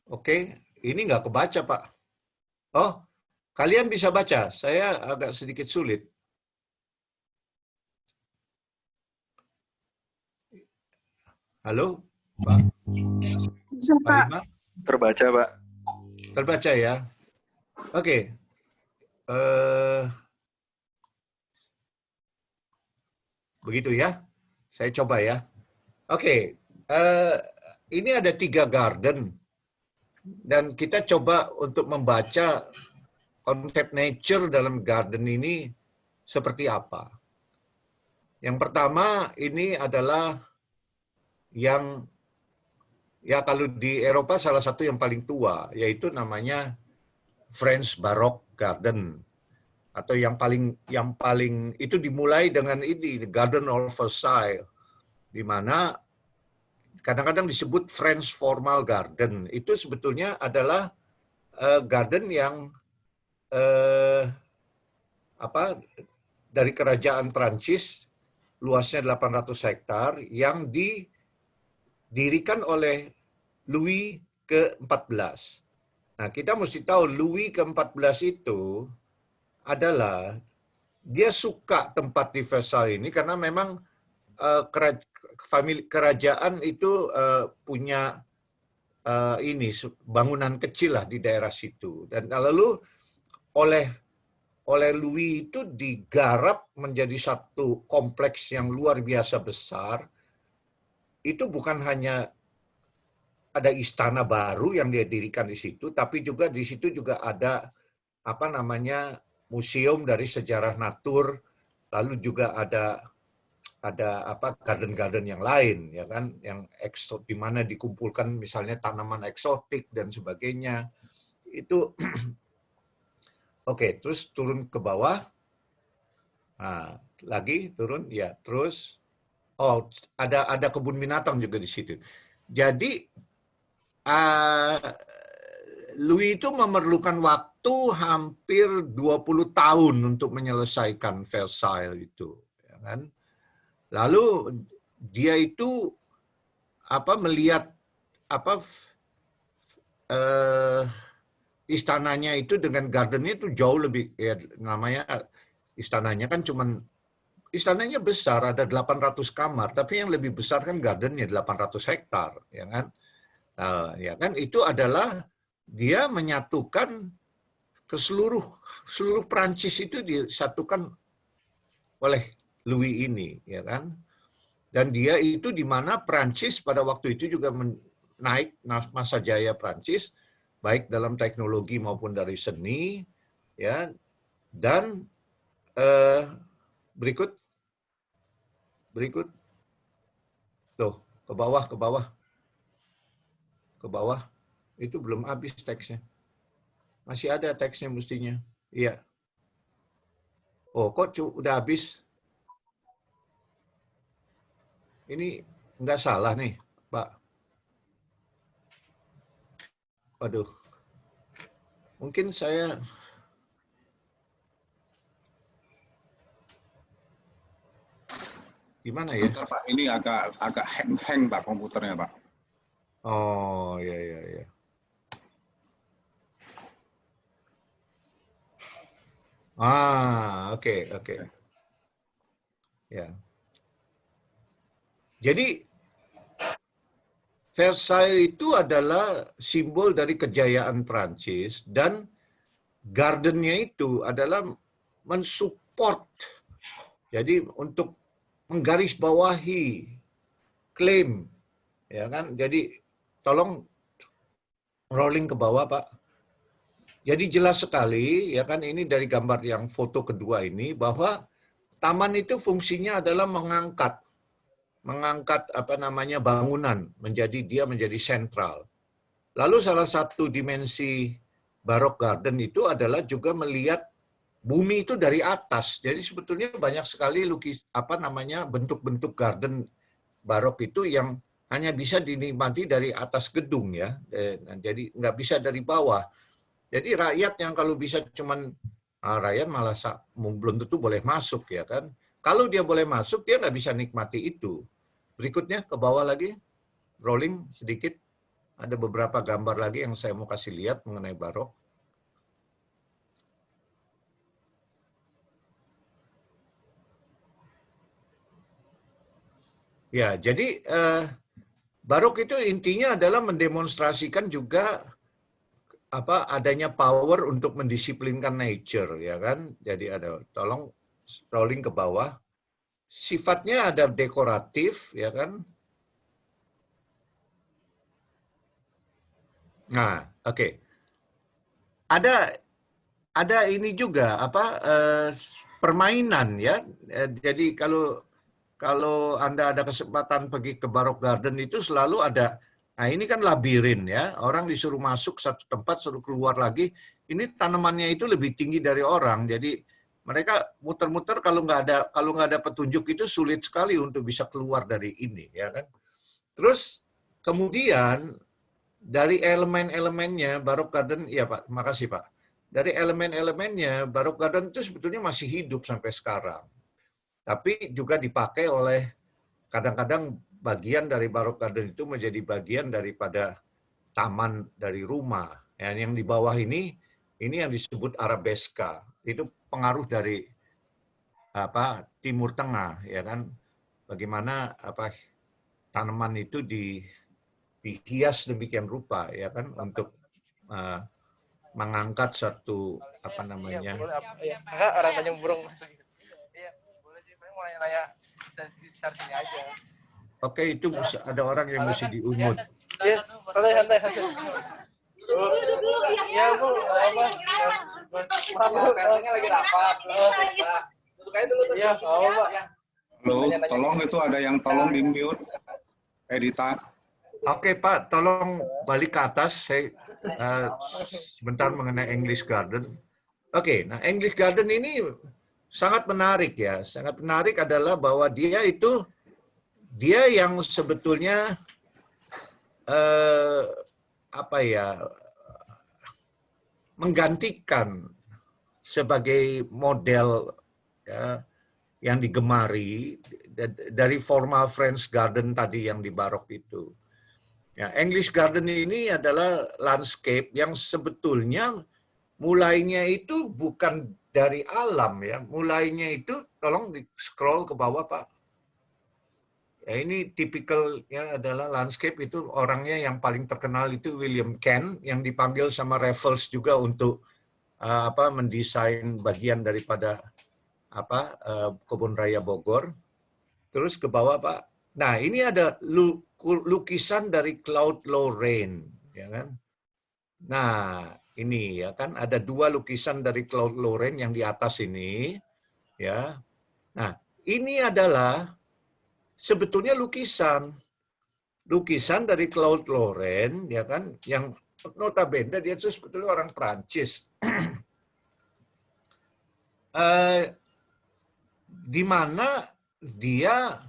oke. Ini nggak kebaca, Pak. Oh, kalian bisa baca. Saya agak sedikit sulit. Halo, Pak? Pak Hima? Terbaca, Pak. Terbaca ya? Oke. Begitu ya? Saya coba ya. Oke. Ini ada 3 garden. Dan kita coba untuk membaca konsep nature dalam garden ini seperti apa. Yang pertama ini adalah yang ya kalau di Eropa salah satu yang paling tua, yaitu namanya French Baroque Garden, atau yang paling itu dimulai dengan ini Garden of Versailles, di mana kadang-kadang disebut French Formal Garden. Itu sebetulnya adalah garden yang dari kerajaan Prancis, luasnya 800 hektar, yang didirikan oleh Louis ke-14. Nah, kita mesti tahu Louis ke-14 itu adalah dia suka tempat di Versailles ini karena memang kerajaan itu punya bangunan kecil lah di daerah situ, dan lalu oleh Louis itu digarap menjadi satu kompleks yang luar biasa besar. Itu bukan hanya ada istana baru yang dia dirikan di situ, tapi juga di situ juga ada museum dari sejarah natur, lalu juga ada garden-garden yang lain ya kan, yang di mana dikumpulkan misalnya tanaman eksotik dan sebagainya. Itu oke, terus turun ke bawah. Nah, lagi turun ya, terus ada kebun binatang juga di situ. Jadi Louis itu memerlukan waktu hampir 20 tahun untuk menyelesaikan Versailles itu, ya kan? Lalu dia itu melihat istananya itu dengan gardennya itu jauh lebih, ya namanya istananya kan istananya besar, ada 800 kamar, tapi yang lebih besar kan gardennya 800 hektar, ya kan? Ya kan, itu adalah dia menyatukan ke seluruh Prancis itu disatukan oleh Louis ini, ya kan? Dan dia itu di mana Prancis pada waktu itu juga naik masa jaya Prancis, baik dalam teknologi maupun dari seni, ya. Dan berikut tuh ke bawah itu belum habis teksnya, masih ada teksnya mestinya. Iya. Oh, kok udah habis? Ini nggak salah nih, Pak. Waduh. Mungkin saya gimana ya? Sebentar, Pak, ini agak hang Pak komputernya, Pak. Oh, ya. Oke. Ya. Jadi Versailles itu adalah simbol dari kejayaan Prancis, dan gardennya itu adalah mensupport. Jadi untuk menggarisbawahi klaim, ya kan? Jadi tolong rolling ke bawah, Pak. Jadi jelas sekali ya kan, ini dari gambar yang foto kedua ini, bahwa taman itu fungsinya adalah mengangkat apa namanya bangunan dia menjadi sentral. Lalu salah satu dimensi Baroque Garden itu adalah juga melihat bumi itu dari atas. Jadi sebetulnya banyak sekali bentuk-bentuk garden Baroque itu yang hanya bisa dinikmati dari atas gedung ya. Jadi nggak bisa dari bawah. Jadi rakyat yang kalau bisa cuman rakyat malah belum tentu boleh masuk ya kan. Kalau dia boleh masuk, dia nggak bisa nikmati itu. Berikutnya ke bawah lagi, rolling sedikit. Ada beberapa gambar lagi yang saya mau kasih lihat mengenai Baroque. Ya, jadi Baroque itu intinya adalah mendemonstrasikan juga adanya power untuk mendisiplinkan nature, ya kan? Jadi tolong rolling ke bawah. Sifatnya ada dekoratif, ya kan? Nah, oke. Ada ini juga permainan ya. Jadi kalau Anda ada kesempatan pergi ke Baroque Garden itu selalu ada. Nah, ini kan labirin ya. Orang disuruh masuk satu tempat, suruh keluar lagi. Ini tanamannya itu lebih tinggi dari orang. Jadi mereka muter-muter, kalau nggak ada petunjuk itu sulit sekali untuk bisa keluar dari ini, ya kan? Terus kemudian dari elemen-elemennya Baroque Garden, ya Pak, makasih Pak. Dari elemen-elemennya Baroque Garden itu sebetulnya masih hidup sampai sekarang. Tapi juga dipakai oleh kadang-kadang bagian dari Baroque Garden itu menjadi bagian daripada taman dari rumah. Yang di bawah ini yang disebut Arabesca. Itu pengaruh dari Timur Tengah, ya kan? Bagaimana tanaman itu dihias demikian rupa, ya kan, untuk mengangkat satu orang Tanjung Burung. Iya, boleh sih, mau nanya di sekitar sini aja. Oke, itu ada orang yang mesti diunmut. Iya, santai. Iya, Bu. Maaf, katanya lagi rapat. Duduk aja dulu. Iya, Pak. Halo, tolong itu ada yang tolong di mute. Edita. Oke, Pak, tolong balik ke atas. Saya sebentar mengenai English Garden. Oke, nah English Garden ini sangat menarik ya. Sangat menarik adalah bahwa dia yang sebetulnya menggantikan sebagai model ya, yang digemari dari formal French Garden tadi yang di Baroque itu. Ya, English Garden ini adalah landscape yang sebetulnya mulainya itu bukan dari alam ya. Mulainya itu, tolong di scroll ke bawah Pak. Ya, ini tipikalnya adalah landscape itu orangnya yang paling terkenal itu William Kent yang dipanggil sama Raffles juga untuk mendesain bagian daripada Kebun Raya Bogor. Terus ke bawah Pak. Nah, ini ada lukisan dari Claude Lorraine, ya kan? Nah, ini ya kan ada dua lukisan dari Claude Lorraine yang di atas ini, ya. Nah, ini adalah sebetulnya lukisan dari Claude Lorraine, ya kan, yang notabene dia itu sebetulnya orang Prancis, di mana dia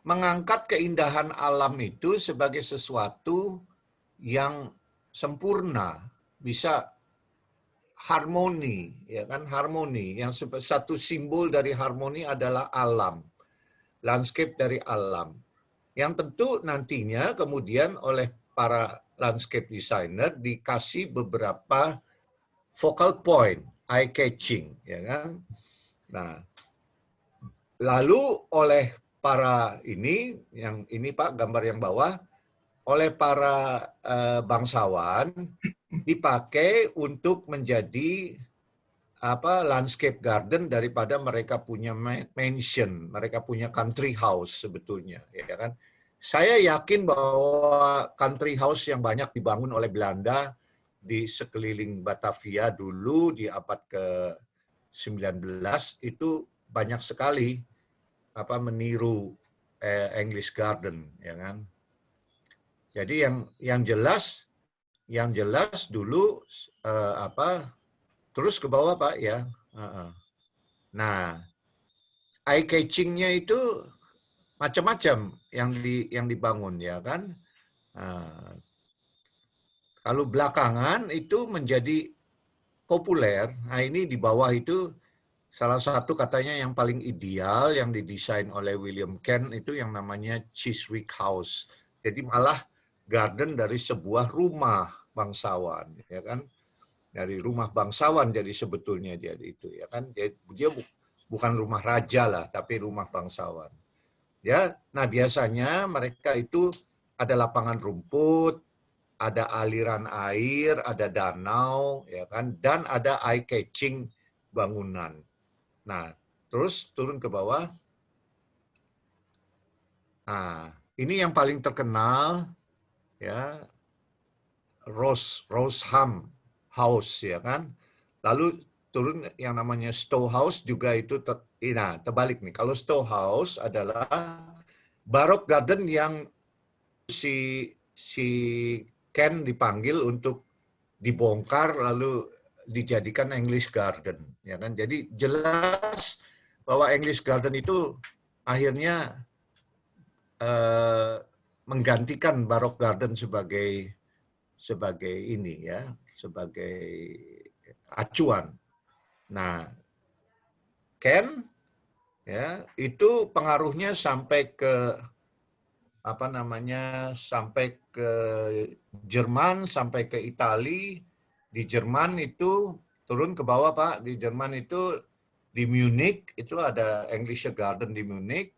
mengangkat keindahan alam itu sebagai sesuatu yang sempurna, bisa harmoni, ya kan, harmoni. Yang satu simbol dari harmoni adalah alam. Landscape dari alam. Yang tentu nantinya kemudian oleh para landscape designer dikasih beberapa focal point, eye catching, ya kan. Nah, lalu oleh para yang ini Pak, gambar yang bawah, oleh para bangsawan dipakai untuk menjadi landscape garden daripada mereka punya mansion, mereka punya country house sebetulnya, ya kan. Saya yakin bahwa country house yang banyak dibangun oleh Belanda di sekeliling Batavia dulu di abad ke-19 itu banyak sekali meniru English Garden, ya kan. Jadi yang jelas dulu terus ke bawah Pak ya. Nah, eye catching-nya itu macam-macam yang dibangun, ya kan. Kalau belakangan itu menjadi populer. Nah, ini di bawah itu salah satu katanya yang paling ideal yang didesain oleh William Kent itu yang namanya Chiswick House. Jadi malah garden dari sebuah rumah bangsawan, ya kan. Dari rumah bangsawan jadi sebetulnya jadi itu, ya kan. Dia bukan rumah raja lah, tapi rumah bangsawan. Ya, nah biasanya mereka itu ada lapangan rumput, ada aliran air, ada danau, ya kan, dan ada eye catching bangunan. Nah, terus turun ke bawah. Nah, ini yang paling terkenal, ya, Roseham House, ya kan. Lalu turun yang namanya Stowe House juga itu, nah terbalik nih. Kalau Stowe House adalah Baroque Garden yang si Ken dipanggil untuk dibongkar lalu dijadikan English Garden, ya kan. Jadi jelas bahwa English Garden itu akhirnya menggantikan Baroque Garden sebagai ini ya, sebagai acuan. Nah, Ken ya itu pengaruhnya sampai ke sampai ke Jerman, sampai ke Italia. Di Jerman itu turun ke bawah Pak, di Jerman itu di Munich itu ada English Garden di Munich,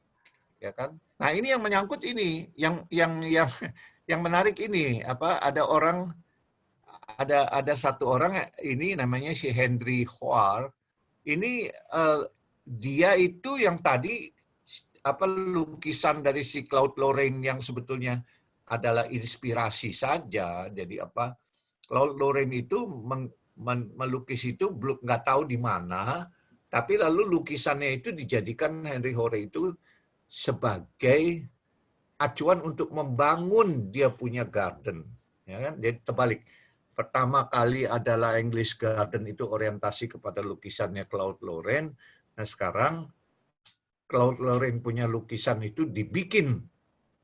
ya kan. Nah, ini yang menyangkut ini, yang menarik ini ada satu orang ini namanya si Henry Hoare. Ini dia itu yang tadi lukisan dari si Claude Lorraine yang sebetulnya adalah inspirasi saja. Jadi Claude Lorraine itu melukis itu belum nggak tahu di mana, tapi lalu lukisannya itu dijadikan Henry Hoare itu sebagai acuan untuk membangun dia punya garden, ya kan. Jadi terbalik. Pertama kali adalah English Garden itu orientasi kepada lukisannya Claude Lorraine. Nah, sekarang Claude Lorraine punya lukisan itu dibikin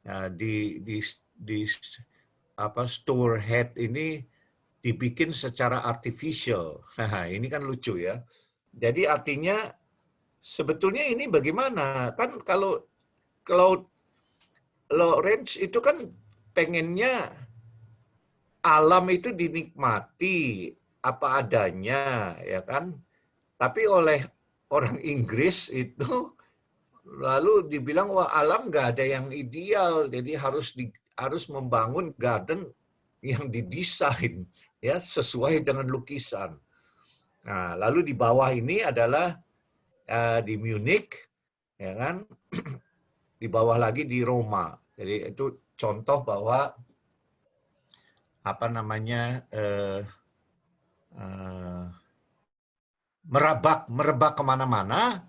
ya, di Stowe Head ini dibikin secara artificial. Nah, ini kan lucu ya. Jadi artinya sebetulnya ini bagaimana? Kan kalau Claude Lorraine itu kan pengennya alam itu dinikmati apa adanya, ya kan? Tapi oleh orang Inggris itu lalu dibilang wah alam nggak ada yang ideal, jadi harus membangun garden yang didesain ya sesuai dengan lukisan. Nah, lalu di bawah ini adalah di Munich, ya kan? Di bawah lagi di Roma. Jadi itu contoh bahwa merebak kemana-mana.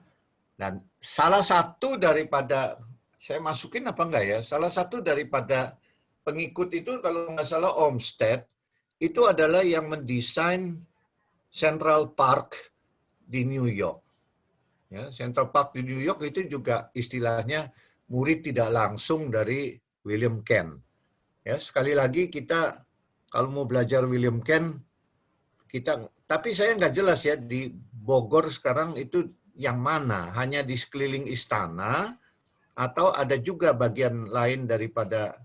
Dan salah satu daripada, saya masukin apa enggak ya, salah satu daripada pengikut itu kalau nggak salah Olmsted, itu adalah yang mendesain Central Park di New York. Ya, Central Park di New York itu juga istilahnya murid tidak langsung dari William Kent. Ya, sekali lagi kita kalau mau belajar William Kent, tapi saya nggak jelas ya di Bogor sekarang itu yang mana, hanya di sekeliling istana atau ada juga bagian lain daripada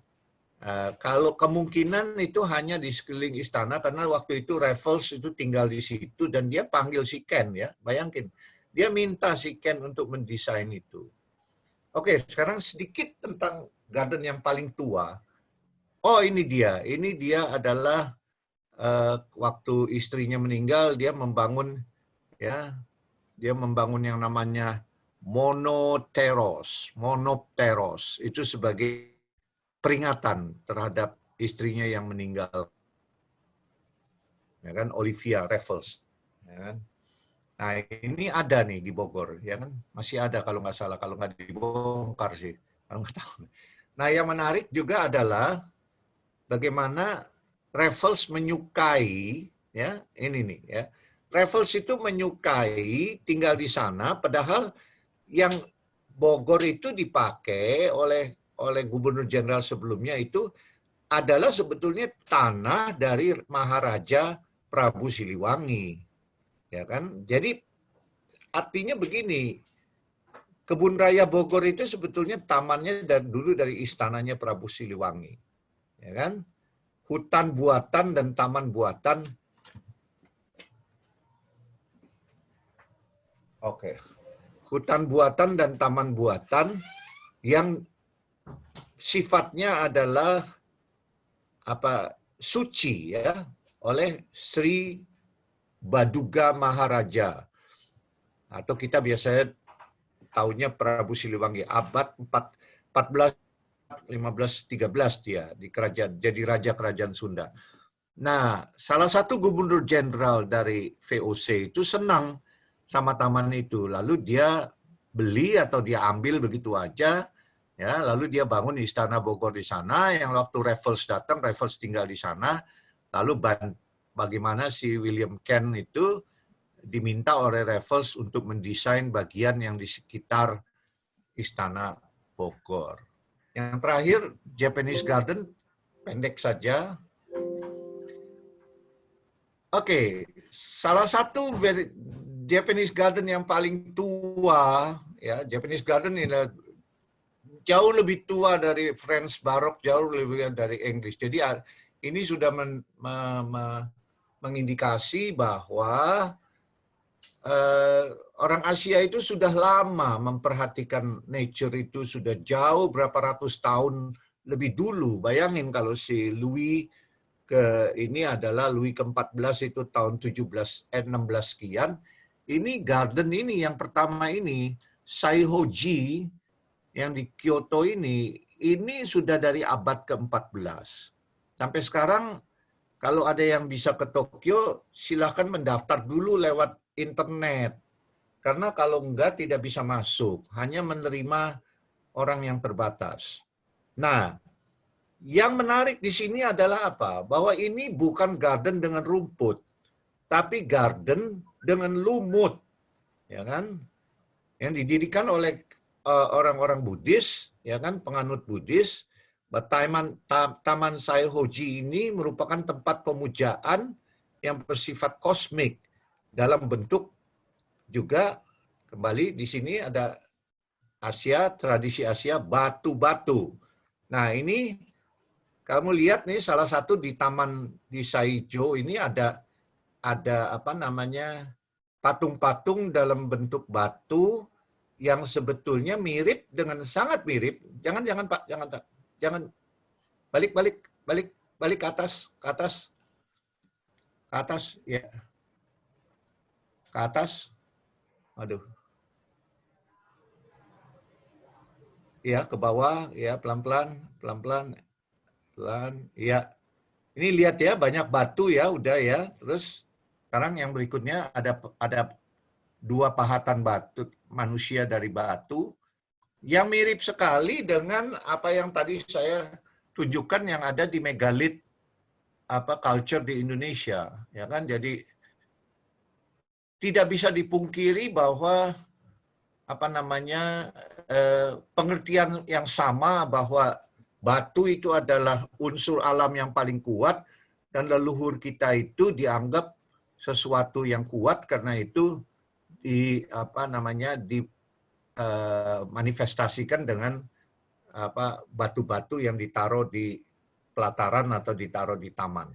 kalau kemungkinan itu hanya di sekeliling istana karena waktu itu Raffles itu tinggal di situ dan dia panggil si Ken ya, bayangin dia minta si Ken untuk mendesain itu. Oke, sekarang sedikit tentang garden yang paling tua. Oh ini dia adalah waktu istrinya meninggal dia membangun yang namanya monopteros itu sebagai peringatan terhadap istrinya yang meninggal. ya kan, Olivia Raffles, ya kan. Nah ini ada nih di Bogor, ya kan, masih ada kalau nggak salah, kalau nggak dibongkar sih, kalau nggak tahu. Nah yang menarik juga adalah bagaimana Raffles menyukai, ya ini nih ya, Raffles itu menyukai tinggal di sana, padahal yang Bogor itu dipakai oleh Gubernur Jenderal sebelumnya itu adalah sebetulnya tanah dari Maharaja Prabu Siliwangi, ya kan? Jadi artinya begini, Kebun Raya Bogor itu sebetulnya tamannya dulu dari istananya Prabu Siliwangi, ya kan? Hutan buatan dan taman buatan. Oke. Hutan buatan dan taman buatan yang sifatnya adalah suci ya oleh Sri Baduga Maharaja, atau kita biasanya tahunya Prabu Siliwangi, abad 14 1513 dia di kerajaan, jadi raja kerajaan Sunda. Nah, salah satu gubernur jenderal dari VOC itu senang sama taman itu, lalu dia beli atau dia ambil begitu aja, ya. Lalu dia bangun istana Bogor di sana. Yang waktu Raffles datang, Raffles tinggal di sana. Lalu bagaimana si William Kent itu diminta oleh Raffles untuk mendesain bagian yang di sekitar istana Bogor. Yang terakhir, Japanese Garden, pendek saja. Oke, salah satu Japanese Garden yang paling tua, ya, Japanese Garden ini jauh lebih tua dari French Baroque, jauh lebih dari English. Jadi ini sudah mengindikasi bahwa orang Asia itu sudah lama memperhatikan nature itu, sudah jauh berapa ratus tahun lebih dulu. Bayangin kalau si Louis ini adalah Louis ke-14 itu tahun 16 sekian. Ini garden ini yang pertama ini, Saihoji yang di Kyoto ini sudah dari abad ke-14. Sampai sekarang kalau ada yang bisa ke Tokyo, silahkan mendaftar dulu lewat internet. Karena kalau enggak tidak bisa masuk, hanya menerima orang yang terbatas. Nah, yang menarik di sini adalah apa? Bahwa ini bukan garden dengan rumput, tapi garden dengan lumut, ya kan? Yang didirikan oleh orang-orang Buddhis, ya kan, penganut Buddhis. Taman Saihoji ini merupakan tempat pemujaan yang bersifat kosmik dalam bentuk juga kembali di sini ada Asia, tradisi Asia, batu-batu. Nah, ini kamu lihat nih salah satu di taman di Saijo ini ada apa namanya patung-patung dalam bentuk batu yang sebetulnya mirip dengan sangat mirip. Jangan Pak, jangan balik ke atas ya. Ke atas. Aduh. Ya, ke bawah ya, pelan-pelan. Ya. Ini lihat ya, banyak batu ya, udah ya. Terus sekarang yang berikutnya ada dua pahatan batu manusia dari batu yang mirip sekali dengan apa yang tadi saya tunjukkan yang ada di megalith culture di Indonesia, ya kan? Jadi tidak bisa dipungkiri bahwa pengertian yang sama bahwa batu itu adalah unsur alam yang paling kuat dan leluhur kita itu dianggap sesuatu yang kuat karena itu manifestasikan dengan batu-batu yang ditaruh di pelataran atau ditaruh di taman.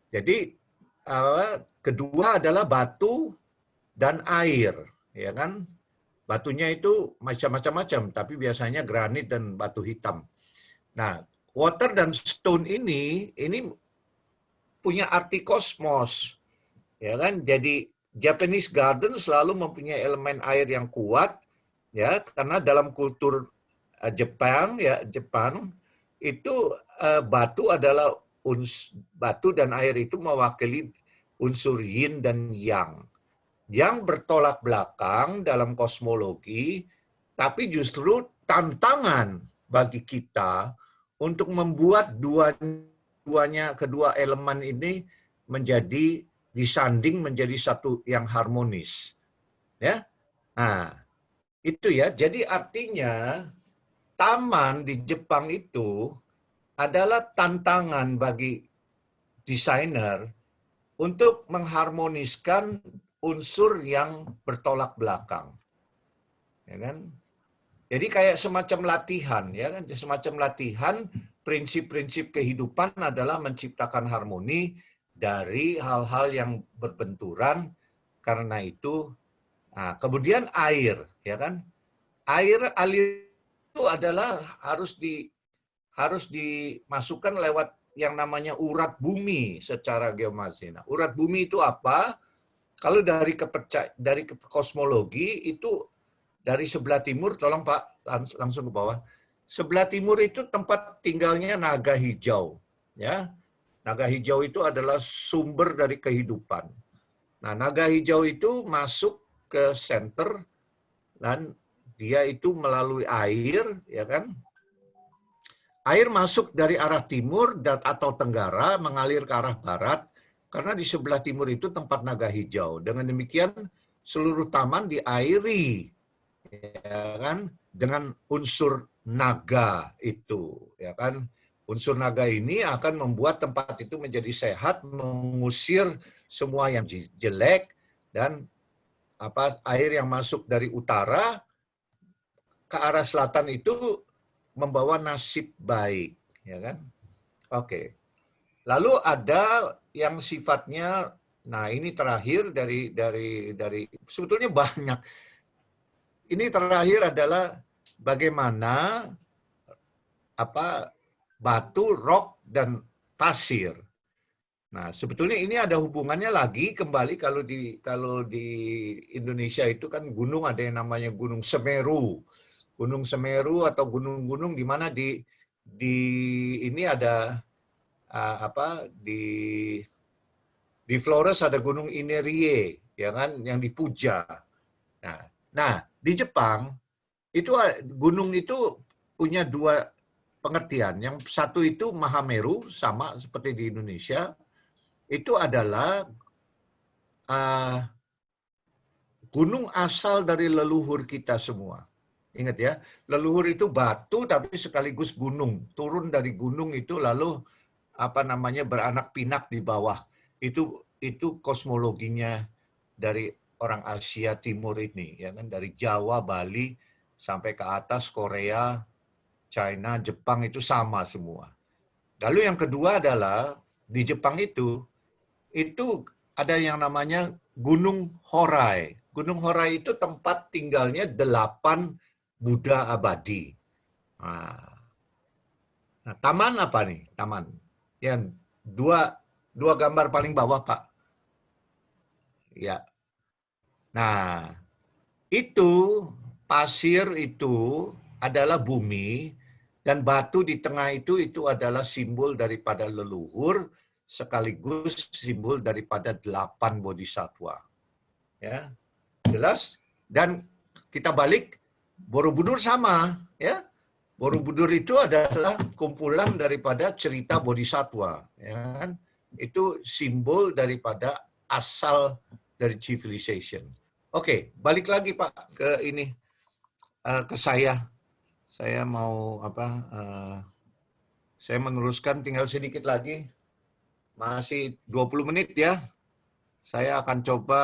Jadi kedua adalah batu dan air, ya kan? Batunya itu macam-macam, tapi biasanya granit dan batu hitam. Nah, water dan stone ini punya arti kosmos, ya kan? Jadi Japanese Garden selalu mempunyai elemen air yang kuat, ya, karena dalam kultur Jepang itu batu adalah batu dan air itu mewakili unsur yin dan yang bertolak belakang dalam kosmologi, tapi justru tantangan bagi kita untuk membuat kedua elemen ini menjadi disanding menjadi satu yang harmonis. Ya. Nah, itu ya. Jadi artinya taman di Jepang itu adalah tantangan bagi desainer untuk mengharmoniskan unsur yang bertolak belakang. Ya kan? Jadi kayak semacam latihan, ya kan? Semacam latihan, prinsip-prinsip kehidupan adalah menciptakan harmoni dari hal-hal yang berbenturan. Karena itu, nah, kemudian air, ya kan? Alir itu adalah harus dimasukkan lewat yang namanya urat bumi secara geometri. Nah, urat bumi itu apa? Kalau dari kosmologi itu dari sebelah timur, tolong Pak langsung ke bawah. Sebelah timur itu tempat tinggalnya naga hijau, ya. Naga hijau itu adalah sumber dari kehidupan. Nah, naga hijau itu masuk ke center dan dia itu melalui air, ya kan? Air masuk dari arah timur atau tenggara mengalir ke arah barat karena di sebelah timur itu tempat naga hijau. Dengan demikian seluruh taman diairi, ya kan, dengan unsur naga itu, ya kan. Unsur naga ini akan membuat tempat itu menjadi sehat, mengusir semua yang jelek, dan air yang masuk dari utara ke arah selatan itu membawa nasib baik, ya kan. Oke. Lalu ada yang sifatnya, nah ini terakhir dari sebetulnya banyak. Ini terakhir adalah bagaimana batu, rock, dan pasir. Nah, sebetulnya ini ada hubungannya lagi kembali kalau di Indonesia itu kan gunung, ada yang namanya Gunung Semeru. Gunung Semeru atau gunung-gunung di mana di ini ada di Flores ada Gunung Inerie, ya kan, yang dipuja. Nah, di Jepang itu gunung itu punya dua pengertian. Yang satu itu Mahameru, sama seperti di Indonesia. Itu adalah gunung asal dari leluhur kita semua. Ingat ya, leluhur itu batu tapi sekaligus gunung. Turun dari gunung itu lalu beranak pinak di bawah. Itu kosmologinya dari orang Asia Timur ini, ya kan, dari Jawa, Bali sampai ke atas Korea, China, Jepang itu sama semua. Lalu yang kedua adalah di Jepang itu ada yang namanya Gunung Horai. Gunung Horai itu tempat tinggalnya 8 Buddha abadi. Nah, taman apa nih? Taman. Yang dua gambar paling bawah, Pak. Ya. Nah, itu pasir itu adalah bumi dan batu di tengah itu adalah simbol daripada leluhur sekaligus simbol daripada 8 bodhisattva. Ya. Jelas? Dan kita balik Borobudur sama, ya. Borobudur itu adalah kumpulan daripada cerita bodhisattva, ya kan? Itu simbol daripada asal dari civilization. Oke, balik lagi Pak ke ini, ke saya. Saya mau saya meneruskan tinggal sedikit lagi. Masih 20 menit ya. Saya akan coba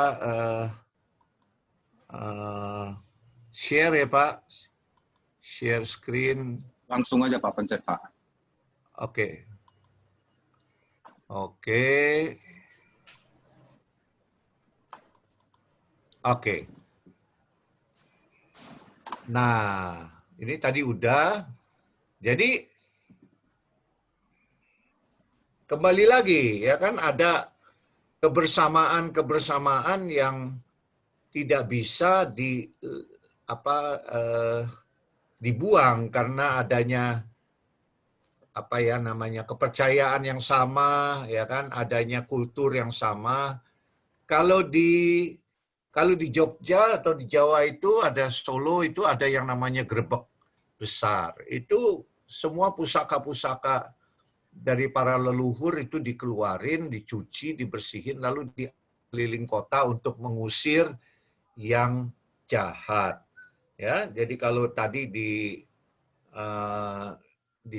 share ya Pak. Share screen. Langsung aja Pak, pencet Pak. Oke. Nah, ini tadi udah. Jadi kembali lagi ya kan, ada kebersamaan yang tidak bisa dibuang karena adanya apa ya namanya kepercayaan yang sama, ya kan, adanya kultur yang sama. Kalau di Jogja atau di Jawa itu ada Solo itu ada yang namanya grebek besar. Itu semua pusaka-pusaka dari para leluhur itu dikeluarin, dicuci, dibersihin, lalu dikeliling kota untuk mengusir yang jahat. Ya, jadi kalau tadi di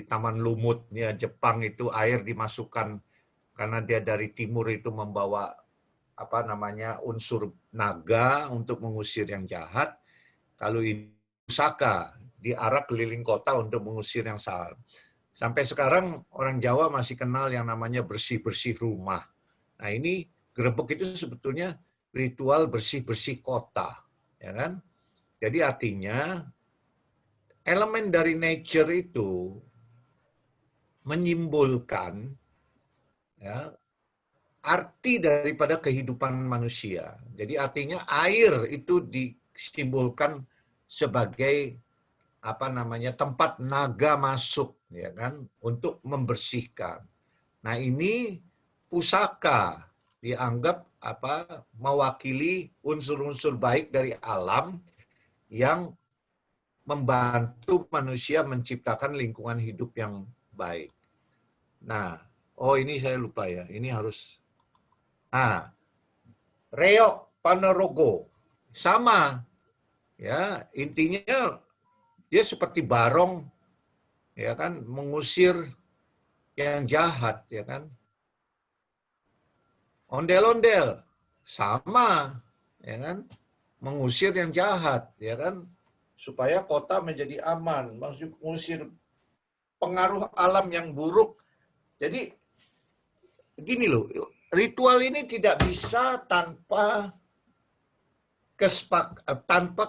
Taman Lumutnya Jepang itu air dimasukkan karena dia dari timur itu membawa apa namanya unsur naga untuk mengusir yang jahat. Kalau ini pusaka diarak keliling kota untuk mengusir yang salah. Sampai sekarang orang Jawa masih kenal yang namanya bersih-bersih rumah. Nah ini gerebek itu sebetulnya ritual bersih-bersih kota, ya kan? Jadi artinya elemen dari nature itu menyimbolkan ya, arti daripada kehidupan manusia. Jadi artinya air itu disimbolkan sebagai apa namanya tempat naga masuk, ya kan, untuk membersihkan. Nah ini pusaka dianggap apa mewakili unsur-unsur baik dari alam yang membantu manusia menciptakan lingkungan hidup yang baik. Nah, oh ini saya lupa ya, ini harus Reok Ponorogo sama ya, intinya dia seperti barong ya kan, mengusir yang jahat ya kan. Ondel-ondel sama ya kan, mengusir yang jahat ya kan, supaya kota menjadi aman, mengusir pengaruh alam yang buruk. Jadi gini loh, ritual ini tidak bisa tanpa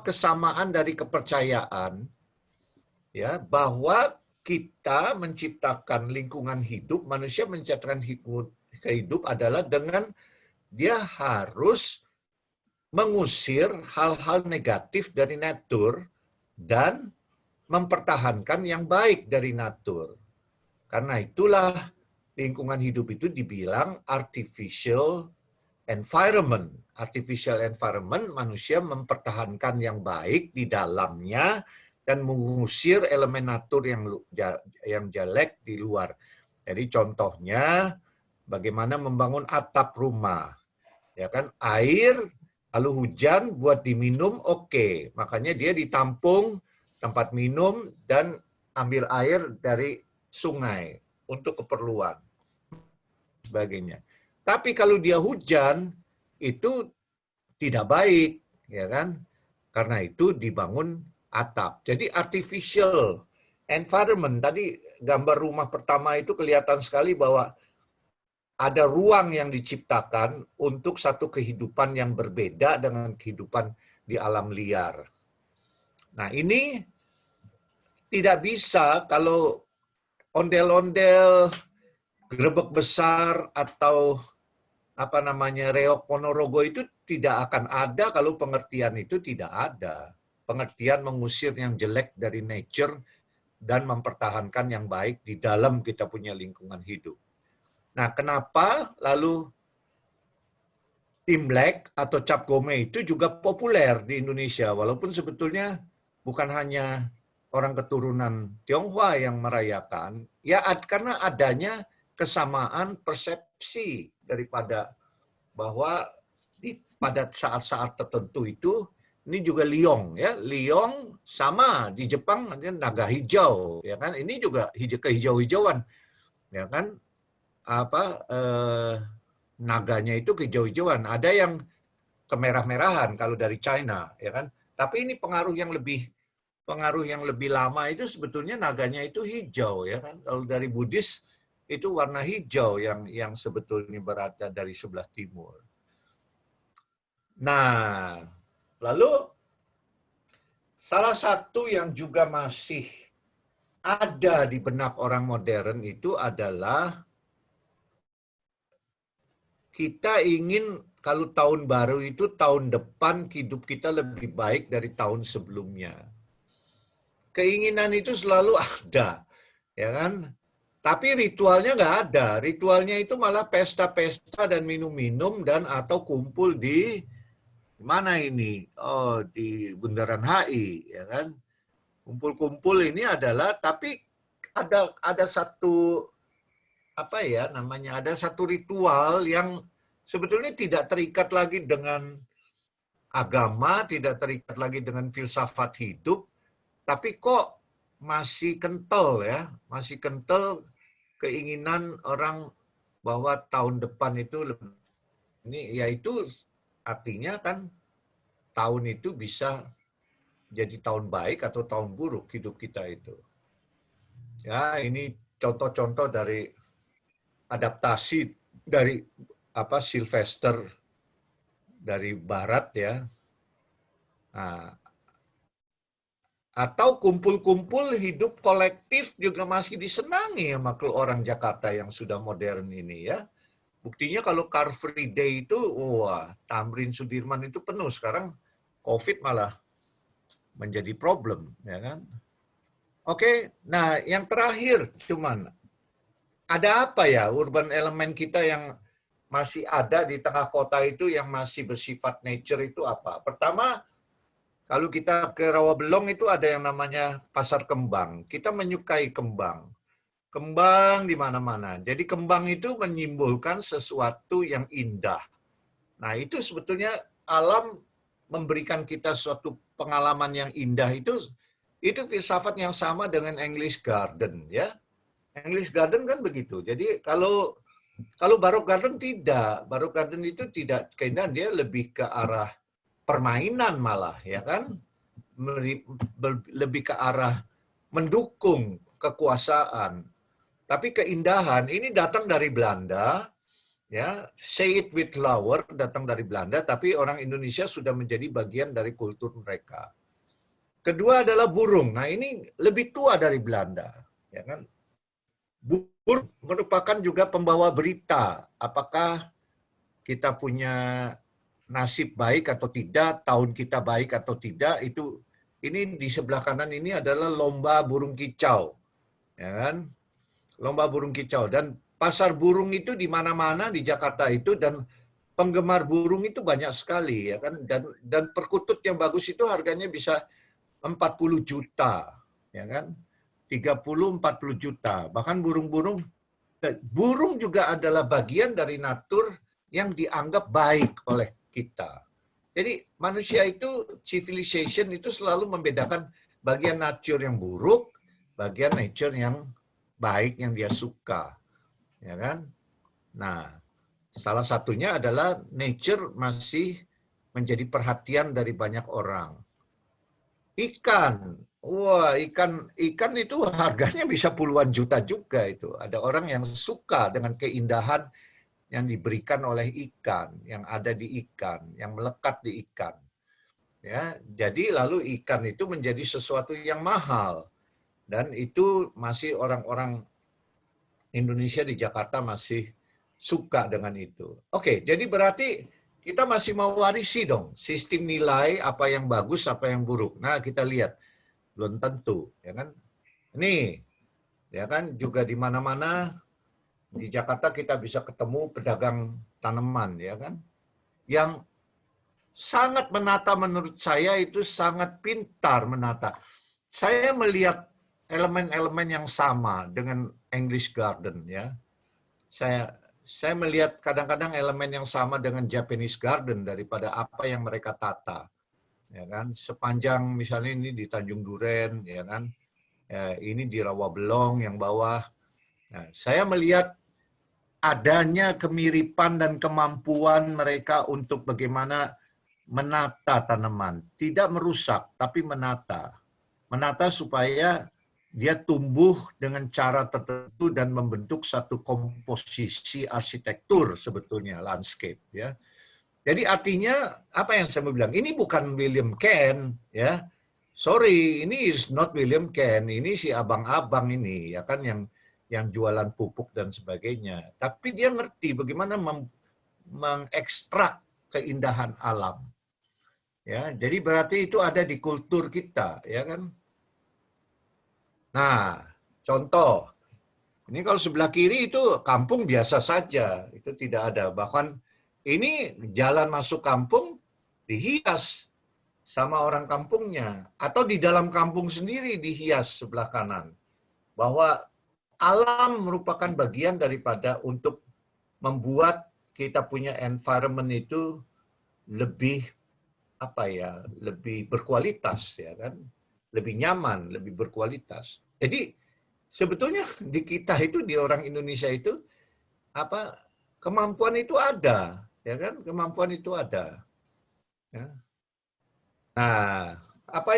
kesamaan dari kepercayaan ya, bahwa kita menciptakan lingkungan hidup, manusia menciptakan hidup adalah dengan dia harus mengusir hal-hal negatif dari natur dan mempertahankan yang baik dari natur. Karena itulah lingkungan hidup itu dibilang artificial environment. Artificial environment, manusia mempertahankan yang baik di dalamnya dan mengusir elemen natur yang jelek di luar. Jadi contohnya bagaimana membangun atap rumah. Ya kan, air lalu hujan buat diminum oke. Makanya dia ditampung tempat minum dan ambil air dari sungai untuk keperluan sebagainya. Tapi kalau dia hujan itu tidak baik, ya kan? Karena itu dibangun atap. Jadi artificial environment, tadi gambar rumah pertama itu kelihatan sekali bahwa ada ruang yang diciptakan untuk satu kehidupan yang berbeda dengan kehidupan di alam liar. Nah ini tidak bisa kalau ondel-ondel, grebek besar, atau apa namanya reok Ponorogo itu tidak akan ada kalau pengertian itu tidak ada. Pengertian mengusir yang jelek dari nature dan mempertahankan yang baik di dalam kita punya lingkungan hidup. Nah, kenapa lalu Imlek atau Cap Gome itu juga populer di Indonesia, walaupun sebetulnya bukan hanya orang keturunan Tionghoa yang merayakan, ya karena adanya kesamaan persepsi daripada bahwa pada saat-saat tertentu itu, ini juga Liong ya, Liong sama di Jepang naga hijau ya kan, ini juga kehijau-hijauan ya kan, apa naganya itu kehijau-hijauan, ada yang kemerah-merahan kalau dari China ya kan, tapi ini pengaruh yang lebih lama itu sebetulnya naganya itu hijau ya kan, kalau dari Buddhis itu warna hijau yang sebetulnya berada dari sebelah timur. Nah, lalu salah satu yang juga masih ada di benak orang modern itu adalah kita ingin kalau tahun baru itu tahun depan hidup kita lebih baik dari tahun sebelumnya. Keinginan itu selalu ada, ya kan? Tapi ritualnya nggak ada. Ritualnya itu malah pesta-pesta dan minum-minum dan atau kumpul di mana ini? Oh, di Bundaran HI, ya kan? Kumpul-kumpul ini adalah, tapi ada satu apa ya namanya? Ada satu ritual yang sebetulnya tidak terikat lagi dengan agama, tidak terikat lagi dengan filsafat hidup, tapi kok masih kental ya, masih kental keinginan orang bahwa tahun depan itu ini yaitu artinya kan tahun itu bisa jadi tahun baik atau tahun buruk hidup kita itu. Ya, ini contoh-contoh dari adaptasi dari apa Sylvester dari barat ya. Nah, atau kumpul-kumpul hidup kolektif juga masih disenangi sama orang Jakarta yang sudah modern ini ya. Buktinya kalau Car Free Day itu, wah, Tamrin Sudirman itu penuh. Sekarang COVID malah menjadi problem, ya kan? Oke, nah yang terakhir cuman, ada apa ya urban element kita yang masih ada di tengah kota itu yang masih bersifat nature itu apa? Pertama, kalau kita ke Rawabelong itu ada yang namanya Pasar Kembang. Kita menyukai kembang. Kembang di mana-mana. Jadi kembang itu menyimbolkan sesuatu yang indah. Nah, itu sebetulnya alam memberikan kita suatu pengalaman yang indah itu filsafat yang sama dengan English Garden ya. English Garden kan begitu. Jadi kalau Baroque Garden tidak. Baroque Garden itu tidak keindahan, dia lebih ke arah permainan malah ya kan, lebih ke arah mendukung kekuasaan. Tapi keindahan ini datang dari Belanda, ya, say it with flower datang dari Belanda, tapi orang Indonesia sudah menjadi bagian dari kultur mereka. Kedua adalah burung. Nah ini lebih tua dari Belanda, ya kan. Burung merupakan juga pembawa berita. Apakah kita punya nasib baik atau tidak, tahun kita baik atau tidak, itu ini di sebelah kanan ini adalah lomba burung kicau. Ya kan? Lomba burung kicau dan pasar burung itu di mana-mana di Jakarta itu dan penggemar burung itu banyak sekali ya kan dan perkutut yang bagus itu harganya bisa 40 juta ya kan. 30-40 juta. Bahkan burung juga adalah bagian dari natur yang dianggap baik oleh kita. Jadi manusia itu, civilization itu selalu membedakan bagian nature yang buruk, bagian nature yang baik yang dia suka. Ya kan? Nah, salah satunya adalah nature masih menjadi perhatian dari banyak orang. Ikan. Wah, ikan itu harganya bisa puluhan juta juga itu. Ada orang yang suka dengan keindahan yang diberikan oleh ikan, yang ada di ikan, yang melekat di ikan. Ya, jadi lalu ikan itu menjadi sesuatu yang mahal. Dan itu masih orang-orang Indonesia di Jakarta masih suka dengan itu. Oke, jadi berarti kita masih mau warisi dong sistem nilai apa yang bagus, apa yang buruk. Nah, kita lihat belum tentu, ya kan? Nih, ya kan juga di mana-mana di Jakarta kita bisa ketemu pedagang tanaman, ya kan? Yang sangat menata menurut saya itu sangat pintar menata. Saya melihat elemen-elemen yang sama dengan English Garden, ya. Saya melihat kadang-kadang elemen yang sama dengan Japanese Garden daripada apa yang mereka tata, ya kan? Sepanjang misalnya ini di Tanjung Duren, ya kan? Ini di Rawabelong yang bawah. Nah, saya melihat adanya kemiripan dan kemampuan mereka untuk bagaimana menata tanaman, tidak merusak tapi menata. Menata supaya dia tumbuh dengan cara tertentu dan membentuk satu komposisi arsitektur sebetulnya landscape ya. Jadi artinya apa yang saya mau bilang, ini bukan William Kent ya. Sorry, ini is not William Kent, ini si abang-abang ini ya kan yang jualan pupuk dan sebagainya. Tapi dia ngerti bagaimana mengekstrak keindahan alam. Ya, jadi berarti itu ada di kultur kita, ya kan? Nah, contoh Ini kalau sebelah kiri itu kampung biasa saja, itu tidak ada. Bahkan ini jalan masuk kampung dihias sama orang kampungnya, atau di dalam kampung sendiri dihias sebelah kanan. Bahwa alam merupakan bagian daripada untuk membuat kita punya environment itu lebih lebih berkualitas, ya kan, lebih nyaman, lebih berkualitas. Jadi sebetulnya di kita itu, di orang Indonesia itu, kemampuan itu ada, ya kan, kemampuan itu ada. Ya. Nah, apa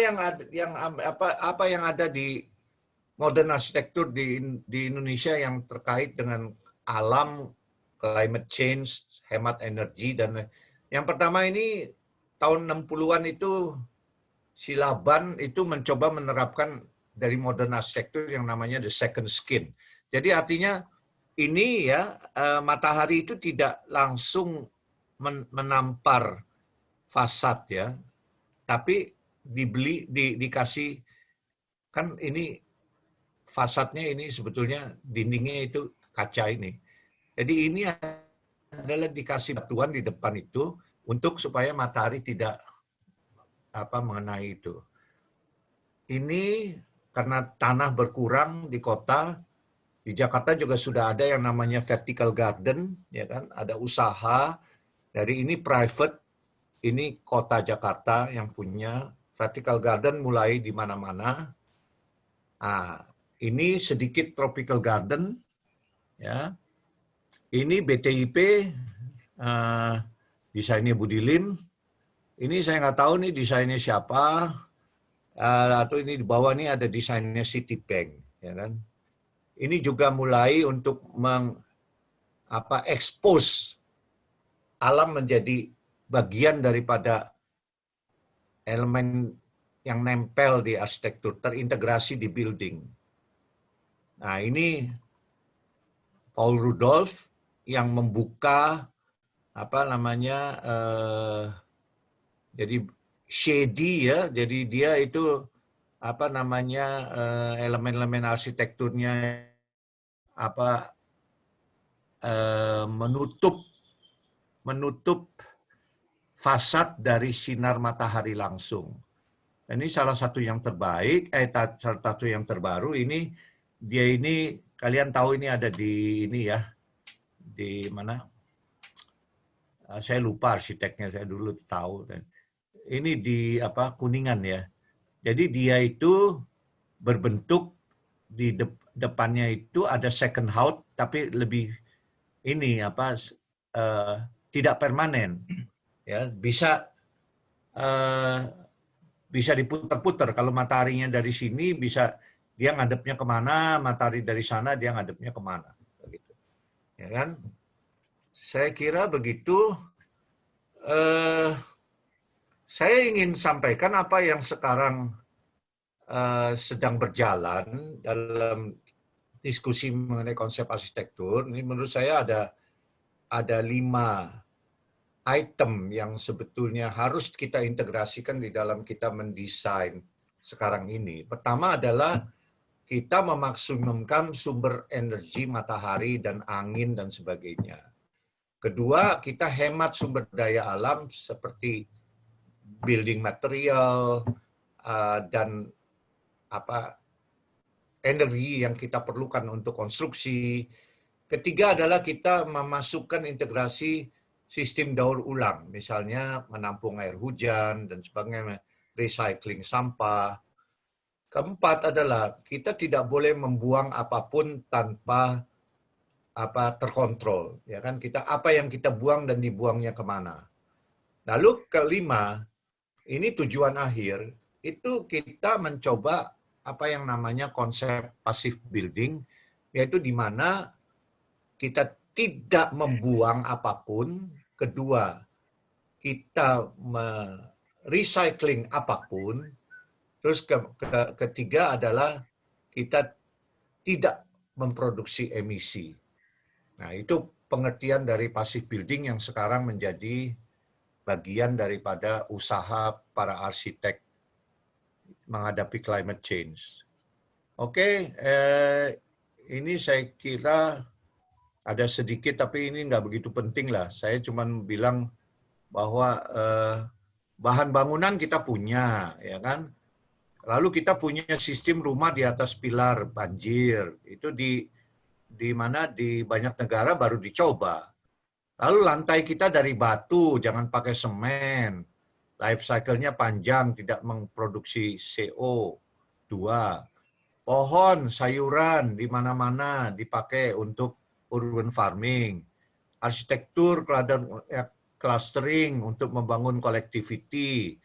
yang ada di modern arsitektur di Indonesia yang terkait dengan alam, climate change, hemat energi, dan yang pertama ini tahun 60-an itu Silaban itu mencoba menerapkan dari modern arsitektur yang namanya the second skin. Jadi artinya ini ya, matahari itu tidak langsung menampar fasad ya, tapi dikasih, kan ini fasadnya ini sebetulnya dindingnya itu kaca ini. Jadi ini adalah dikasih batuan di depan itu untuk supaya matahari tidak mengenai itu. Ini karena tanah berkurang di kota, di Jakarta juga sudah ada yang namanya vertical garden, ya kan? Ada usaha dari ini private, ini kota Jakarta yang punya vertical garden mulai di mana-mana. Ini sedikit tropical garden, ya. Ini BTIP, desainnya Budi Lim. Ini saya nggak tahu nih desainnya siapa. Atau ini di bawah ini ada desainnya Citibank, ya kan. Ini juga mulai untuk expose alam menjadi bagian daripada elemen yang nempel di arsitektur, terintegrasi di building. Nah, ini Paul Rudolph yang membuka jadi shady ya, jadi dia itu elemen-elemen arsitekturnya menutup fasad dari sinar matahari langsung. Ini salah satu yang terbaik, salah satu yang terbaru ini, dia ini kalian tahu ini ada di ini ya, di mana? Saya lupa arsiteknya, saya dulu tahu. Ini di Kuningan ya. Jadi dia itu berbentuk di depannya itu ada second house, tapi lebih ini tidak permanen. Ya, bisa diputar-putar. Kalau mataharinya dari sini bisa dia ngadepnya kemana, matahari dari sana dia ngadepnya kemana, begitu. Ya kan? Saya kira begitu. Saya ingin sampaikan apa yang sekarang sedang berjalan dalam diskusi mengenai konsep arsitektur. Ini menurut saya ada 5 item yang sebetulnya harus kita integrasikan di dalam kita mendesain sekarang ini. Pertama adalah kita memaksimumkan sumber energi matahari dan angin dan sebagainya. Kedua, kita hemat sumber daya alam seperti building material dan energi yang kita perlukan untuk konstruksi. Ketiga adalah kita memasukkan integrasi sistem daur ulang, misalnya menampung air hujan dan sebagainya, recycling sampah. Keempat adalah kita tidak boleh membuang apapun tanpa terkontrol, ya kan? Kita apa yang kita buang dan dibuangnya kemana. Lalu kelima, ini tujuan akhir itu kita mencoba apa yang namanya konsep passive building, yaitu di mana kita tidak membuang apapun. Kedua, kita recycling apapun. Terus ketiga adalah kita tidak memproduksi emisi. Nah, itu pengertian dari passive building yang sekarang menjadi bagian daripada usaha para arsitek menghadapi climate change. Oke, ini saya kira ada sedikit, tapi ini nggak begitu penting lah. Saya cuma bilang bahwa bahan bangunan kita punya, ya kan? Lalu kita punya sistem rumah di atas pilar banjir. Itu di mana di banyak negara baru dicoba. Lalu lantai kita dari batu, jangan pakai semen. Life cycle-nya panjang, tidak memproduksi CO2. Pohon, sayuran di mana-mana dipakai untuk urban farming. Arsitektur, clustering untuk membangun connectivity,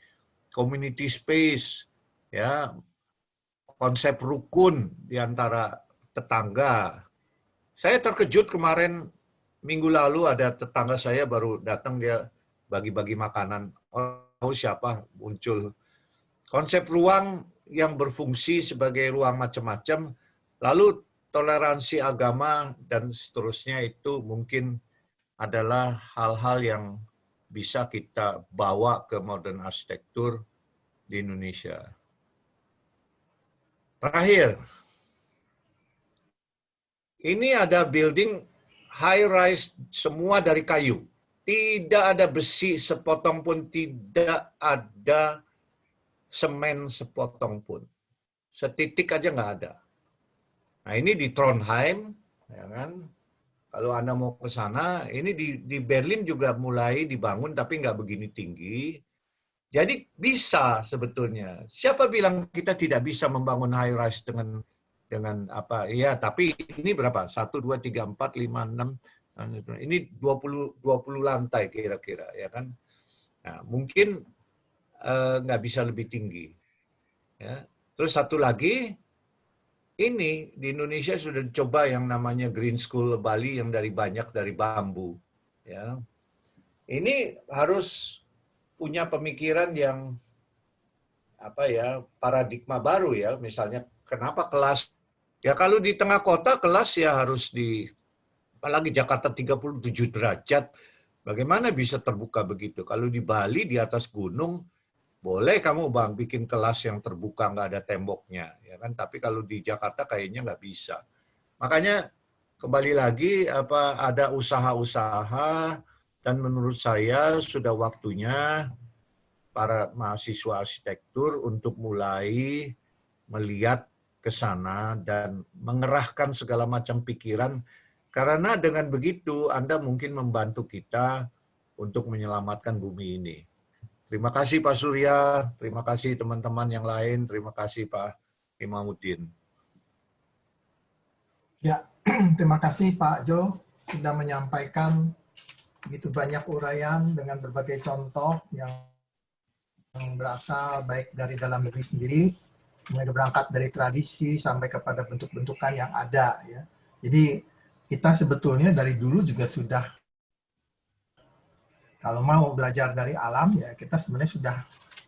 community space, ya, konsep rukun di antara tetangga. Saya terkejut kemarin minggu lalu ada tetangga saya baru datang, dia bagi-bagi makanan. Oh, siapa muncul konsep ruang yang berfungsi sebagai ruang macam-macam, lalu toleransi agama dan seterusnya itu mungkin adalah hal-hal yang bisa kita bawa ke modern arsitektur di Indonesia. Terakhir, ini ada building high rise semua dari kayu. Tidak ada besi sepotong pun, tidak ada semen sepotong pun. Setitik aja nggak ada. Nah, ini di Trondheim, ya kan? Kalau Anda mau ke sana, ini di Berlin juga mulai dibangun, tapi nggak begini tinggi. Jadi bisa sebetulnya. Siapa bilang kita tidak bisa membangun high rise dengan apa? Iya, tapi ini berapa? 1, 2, 3, 4, 5, 6. Ini 20 lantai kira-kira, ya kan? Nah, mungkin nggak bisa lebih tinggi. Ya. Terus satu lagi, ini di Indonesia sudah dicoba yang namanya Green School Bali yang dari bambu. Ya. Ini harus punya pemikiran yang apa ya, paradigma baru ya. Misalnya kenapa kelas, ya kalau di tengah kota kelas ya harus apalagi Jakarta 37 derajat, bagaimana bisa terbuka begitu? Kalau di Bali di atas gunung, boleh kamu bikin kelas yang terbuka, nggak ada temboknya, ya kan? Tapi kalau di Jakarta kayaknya nggak bisa. Makanya kembali lagi ada usaha-usaha, dan menurut saya sudah waktunya para mahasiswa arsitektur untuk mulai melihat ke sana dan mengerahkan segala macam pikiran, karena dengan begitu Anda mungkin membantu kita untuk menyelamatkan bumi ini. Terima kasih Pak Surya, terima kasih teman-teman yang lain, terima kasih Pak Imamuddin. Ya, terima kasih Pak Jo sudah menyampaikan begitu banyak uraian dengan berbagai contoh yang berasal baik dari dalam negeri sendiri, mulai berangkat dari tradisi sampai kepada bentuk-bentukan yang ada. Ya. Jadi kita sebetulnya dari dulu juga sudah, kalau mau belajar dari alam ya kita sebenarnya sudah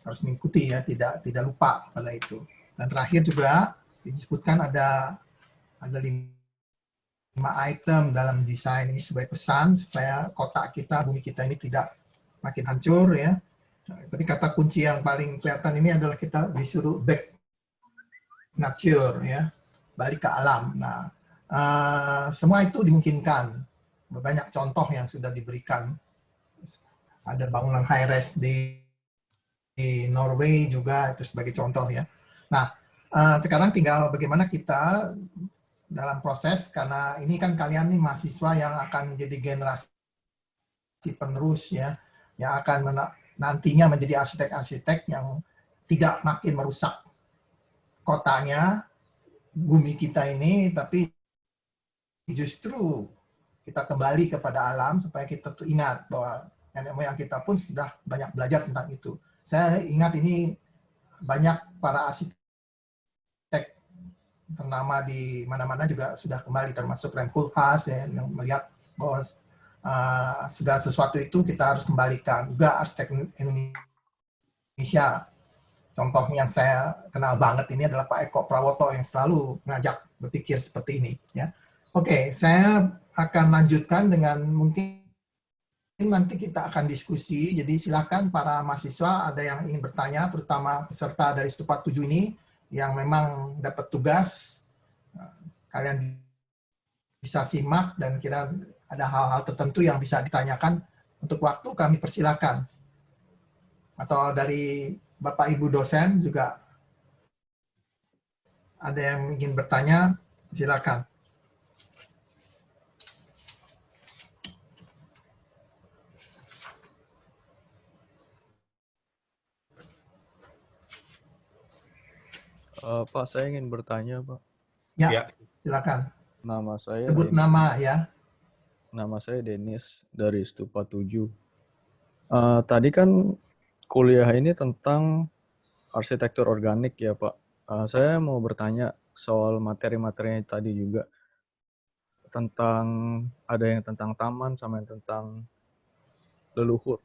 harus mengikuti ya, tidak lupa pada itu. Dan terakhir juga disebutkan ada 5 item dalam desain ini sebagai pesan supaya kota kita, bumi kita ini tidak makin hancur ya. Tapi kata kunci yang paling kelihatan ini adalah kita disuruh back nature ya, balik ke alam. Nah, semua itu dimungkinkan. Banyak contoh yang sudah diberikan. Ada bangunan high rise di Norway juga itu sebagai contoh ya. Nah, sekarang tinggal bagaimana kita dalam proses, karena ini kan kalian nih mahasiswa yang akan jadi generasi penerus ya, yang akan nantinya menjadi arsitek-arsitek yang tidak makin merusak kotanya, bumi kita ini, tapi justru kita kembali kepada alam supaya kita tuh ingat bahwa nenek moyang kita pun sudah banyak belajar tentang itu. Saya ingat ini banyak para arsitek ternama di mana-mana juga sudah kembali, termasuk Rem Koolhaas ya, yang melihat bahwa segala sesuatu itu kita harus kembalikan. Juga arsitek Indonesia, contoh yang saya kenal banget ini adalah Pak Eko Prawoto yang selalu mengajak berpikir seperti ini. Ya. Oke, saya akan lanjutkan dengan mungkin nanti kita akan diskusi. Jadi silakan para mahasiswa ada yang ingin bertanya, terutama peserta dari Stupa 7 ini yang memang dapat tugas, kalian bisa simak dan kira ada hal-hal tertentu yang bisa ditanyakan untuk waktu kami persilakan. Atau dari Bapak Ibu dosen juga ada yang ingin bertanya, silakan. Pak, saya ingin bertanya, Pak. Ya, Ya. silakan. Nama saya Sebut Denis. nama ya. Nama saya Denis dari Stupa 7. Tadi kan kuliah ini tentang arsitektur organik ya, Pak. Saya mau bertanya soal materi-materinya tadi juga. Tentang, ada yang tentang taman sama yang tentang leluhur.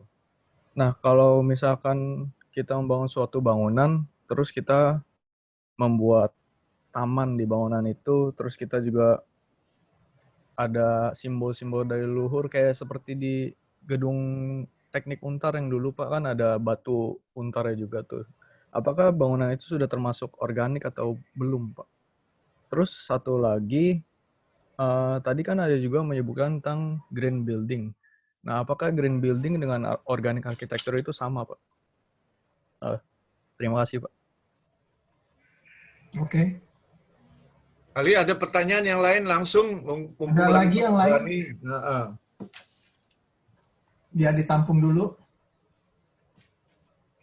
Nah, kalau misalkan kita membangun suatu bangunan, terus kita membuat taman di bangunan itu, terus kita juga ada simbol-simbol dari leluhur kayak seperti di gedung teknik Untar yang dulu Pak, kan ada batu untarnya juga tuh. Apakah bangunan itu sudah termasuk organik atau belum Pak? Terus satu lagi, tadi kan ada juga menyebutkan tentang green building. Nah, apakah green building dengan organic architecture itu sama Pak? Terima kasih Pak. Oke. Ali ada pertanyaan yang lain langsung Ada lagi yang lain? Biar ditampung dulu.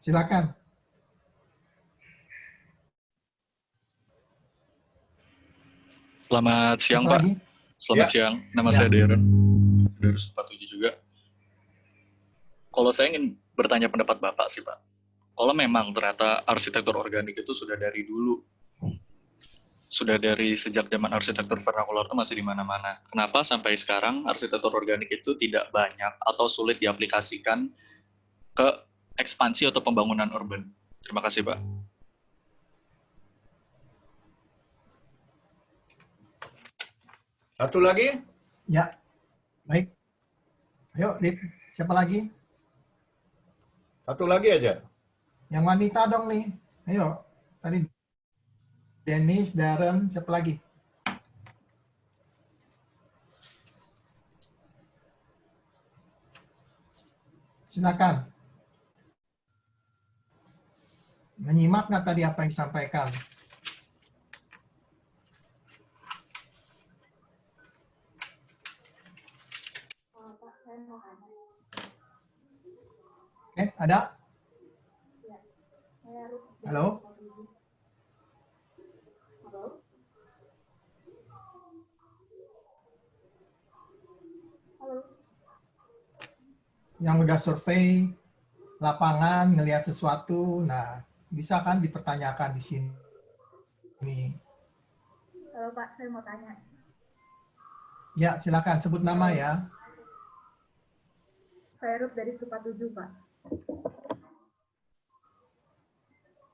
Silakan. Selamat siang, Apa Pak. lagi? Selamat Ya. siang. Nama Ya. saya Darren. Dari Stupa 7 juga. Kalau saya ingin bertanya pendapat Bapak sih, Pak. Kalau memang ternyata arsitektur organik itu sudah dari dulu, sudah dari sejak zaman arsitektur vernakular itu masih di mana-mana. Kenapa sampai sekarang arsitektur organik itu tidak banyak atau sulit diaplikasikan ke ekspansi atau pembangunan urban? Terima kasih, Pak. Satu lagi? Ya. Baik. Ayo, Dit. Siapa lagi? Satu lagi aja. Yang wanita dong nih. Ayo. Tadi Dennis, Darren, siapa lagi? Silakan. Menyimak nggak tadi apa yang disampaikan? Oke, ada? Halo? Yang udah survei lapangan, ngelihat sesuatu, nah bisa kan dipertanyakan di sini. Halo Pak, saya mau tanya. Ya, silakan sebut nama ya. Saya Ruth dari Stupa 7, Pak.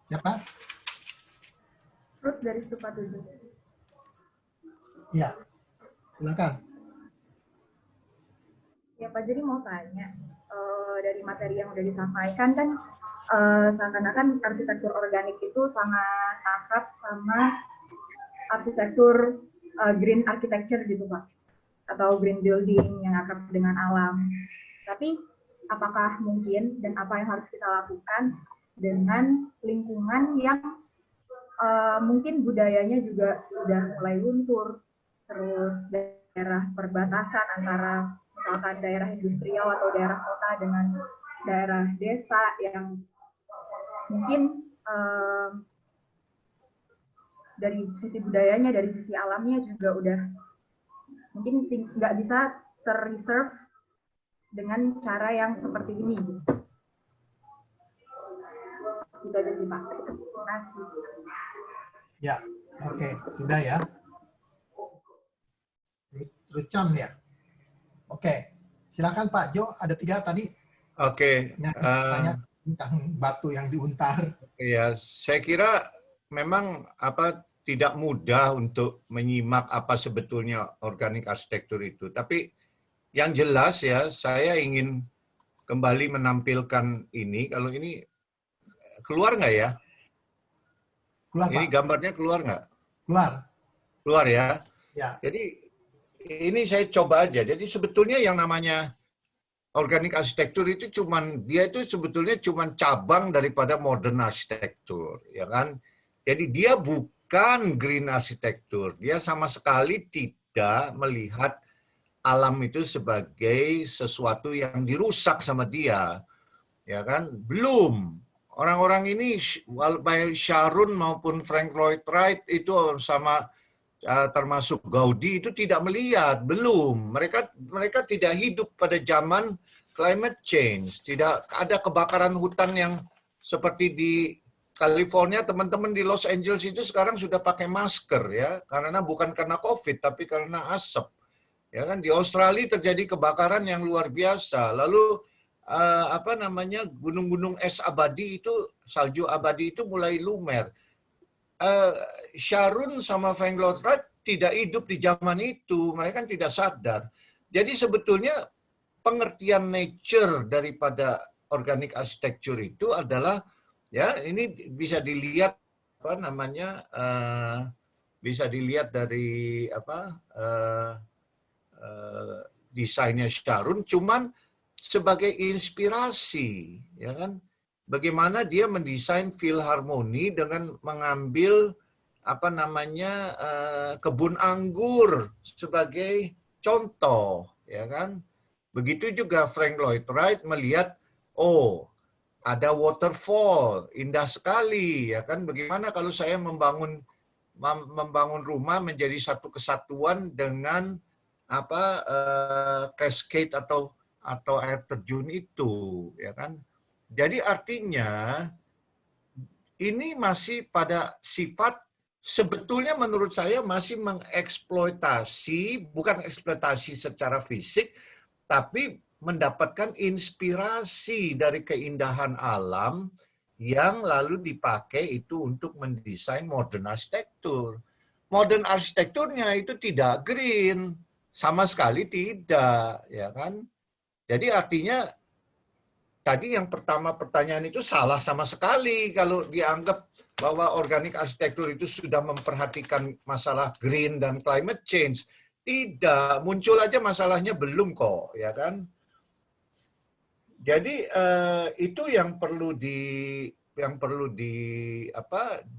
Siapa? Ruth dari Stupa 7. Ya, silakan. Ya Pak, jadi mau tanya, dari materi yang udah disampaikan kan, seakan-akan arsitektur organik itu sangat akrab sama arsitektur green architecture gitu Pak, atau green building yang akrab dengan alam. Tapi apakah mungkin dan apa yang harus kita lakukan dengan lingkungan yang mungkin budayanya juga sudah mulai luntur, terus daerah perbatasan antara misalkan daerah industrial atau daerah kota dengan daerah desa yang mungkin dari sisi budayanya, dari sisi alamnya juga udah mungkin nggak bisa terreserve dengan cara yang seperti ini. Itu aja sih Pak. Terima kasih. Ya, oke, sudah ya. Rucam ya. Oke, silakan Pak Jo. Ada 3 tadi Oke. yang tanya tentang batu yang diuntar. Ya, saya kira memang tidak mudah untuk menyimak apa sebetulnya organik arsitektur itu. Tapi yang jelas ya, saya ingin kembali menampilkan ini. Kalau ini keluar nggak ya? Keluar Ini Pak. gambarnya keluar nggak? Keluar. Keluar ya. Ya. Jadi ini saya coba aja. Jadi sebetulnya yang namanya organic architecture itu dia itu sebetulnya cuman cabang daripada modern architecture, ya kan? Jadi dia bukan green architecture. Dia sama sekali tidak melihat alam itu sebagai sesuatu yang dirusak sama dia, ya kan? Belum. Orang-orang ini, baik Sharon maupun Frank Lloyd Wright itu sama termasuk Gaudi itu tidak melihat, belum. Mereka tidak hidup pada zaman climate change. Tidak ada kebakaran hutan yang seperti di California, teman-teman di Los Angeles itu sekarang sudah pakai masker ya, karena bukan karena COVID tapi karena asap. Ya kan, di Australia terjadi kebakaran yang luar biasa. Lalu gunung-gunung es abadi itu, salju abadi itu mulai lumer. Sharon sama Frank Lloyd Wright tidak hidup di zaman itu, mereka kan tidak sadar. Jadi sebetulnya pengertian nature daripada organic architecture itu adalah, ya ini bisa dilihat bisa dilihat dari desainnya Sharon, cuman sebagai inspirasi, ya kan? Bagaimana dia mendesain Philharmoni dengan mengambil kebun anggur sebagai contoh, ya kan? Begitu juga Frank Lloyd Wright melihat, oh ada waterfall, indah sekali, ya kan? Bagaimana kalau saya membangun rumah menjadi satu kesatuan dengan cascade atau air terjun itu, ya kan? Jadi artinya ini masih pada sifat sebetulnya menurut saya masih mengeksploitasi, bukan eksploitasi secara fisik, tapi mendapatkan inspirasi dari keindahan alam yang lalu dipakai itu untuk mendesain modern arsitektur. Modern arsitekturnya itu tidak green, sama sekali tidak, ya kan? Jadi artinya tadi yang pertama pertanyaan itu salah sama sekali kalau dianggap bahwa organic arsitektur itu sudah memperhatikan masalah green dan climate change. Tidak, muncul aja masalahnya belum kok, ya kan? Jadi itu yang perlu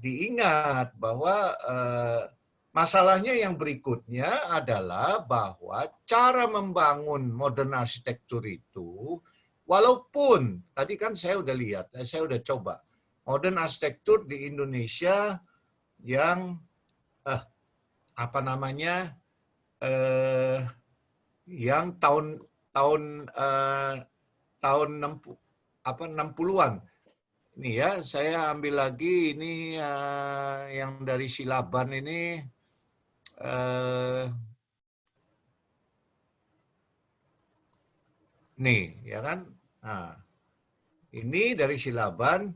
diingat bahwa masalahnya yang berikutnya adalah bahwa cara membangun modern arsitektur itu, walaupun tadi kan saya udah lihat, saya udah coba modern arsitektur di Indonesia yang yang tahun 60-an. Ini ya, saya ambil lagi ini yang dari Silaban ini. Nih, ya kan? Nah, ini dari Silaban.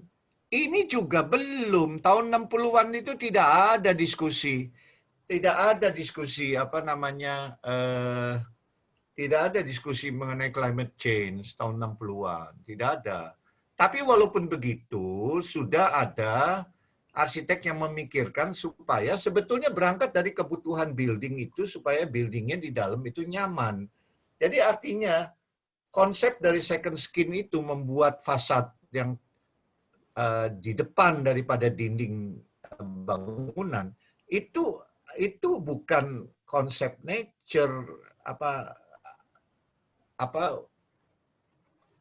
Ini juga belum. Tahun 60-an itu tidak ada diskusi. Tidak ada diskusi tidak ada diskusi mengenai climate change tahun 60-an. Tidak ada. Tapi walaupun begitu, sudah ada arsitek yang memikirkan supaya sebetulnya berangkat dari kebutuhan building itu supaya buildingnya di dalam itu nyaman. Jadi artinya konsep dari second skin itu membuat fasad yang di depan daripada dinding bangunan itu bukan konsep nature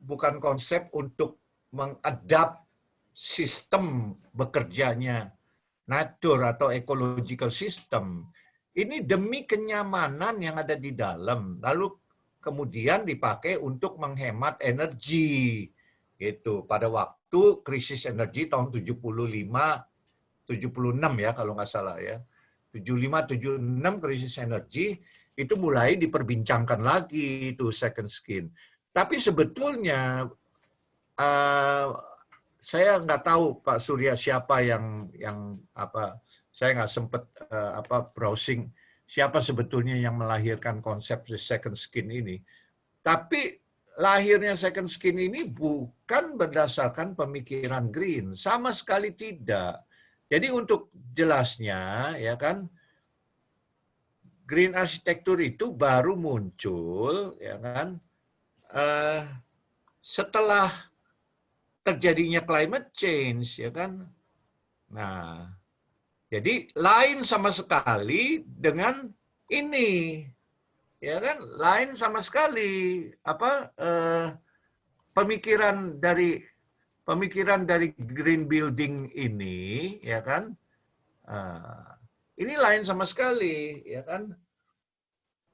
bukan konsep untuk mengadap sistem bekerjanya nature atau ecological system. Ini demi kenyamanan yang ada di dalam, lalu kemudian dipakai untuk menghemat energi. Gitu. Pada waktu krisis energi tahun 76 ya kalau nggak salah ya. 75-76 krisis energi itu mulai diperbincangkan lagi itu second skin. Tapi sebetulnya saya nggak tahu Pak Surya siapa yang saya nggak sempat browsing siapa sebetulnya yang melahirkan konsep second skin ini. Tapi lahirnya second skin ini bukan berdasarkan pemikiran green, sama sekali tidak. Jadi untuk jelasnya ya kan, green architecture itu baru muncul, ya kan, setelah terjadinya climate change, ya kan. Nah, jadi lain sama sekali dengan ini, ya kan, lain sama sekali pemikiran dari green building ini, ya kan. Ini lain sama sekali, ya kan.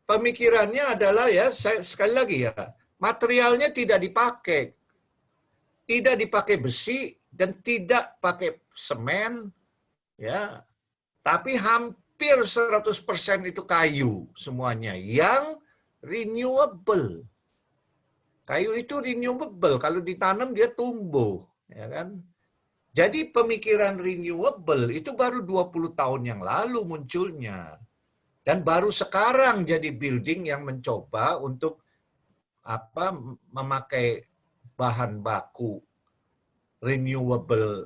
Pemikirannya adalah, ya, saya sekali lagi ya, materialnya tidak dipakai besi dan tidak pakai semen, ya, tapi hampir 100% itu kayu semuanya yang renewable. Kayu itu renewable, kalau ditanam dia tumbuh, ya kan. Jadi pemikiran renewable itu baru 20 tahun yang lalu munculnya. Dan baru sekarang jadi building yang mencoba untuk memakai bahan baku renewable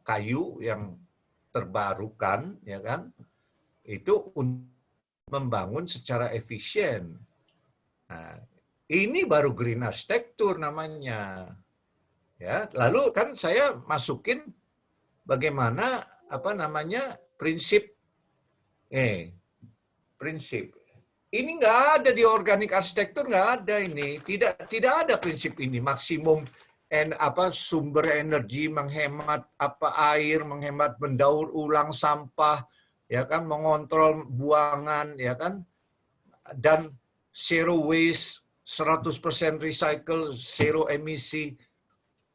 kayu yang terbarukan, ya kan, itu untuk membangun secara efisien. Nah, ini baru green architecture namanya. Ya, lalu kan saya masukin bagaimana prinsip ini nggak ada di organic architecture, nggak ada ini, tidak ada prinsip ini maksimum sumber energi, menghemat air, menghemat mendaur ulang sampah, ya kan, mengontrol buangan, ya kan, dan zero waste, 100% recycle, zero emisi.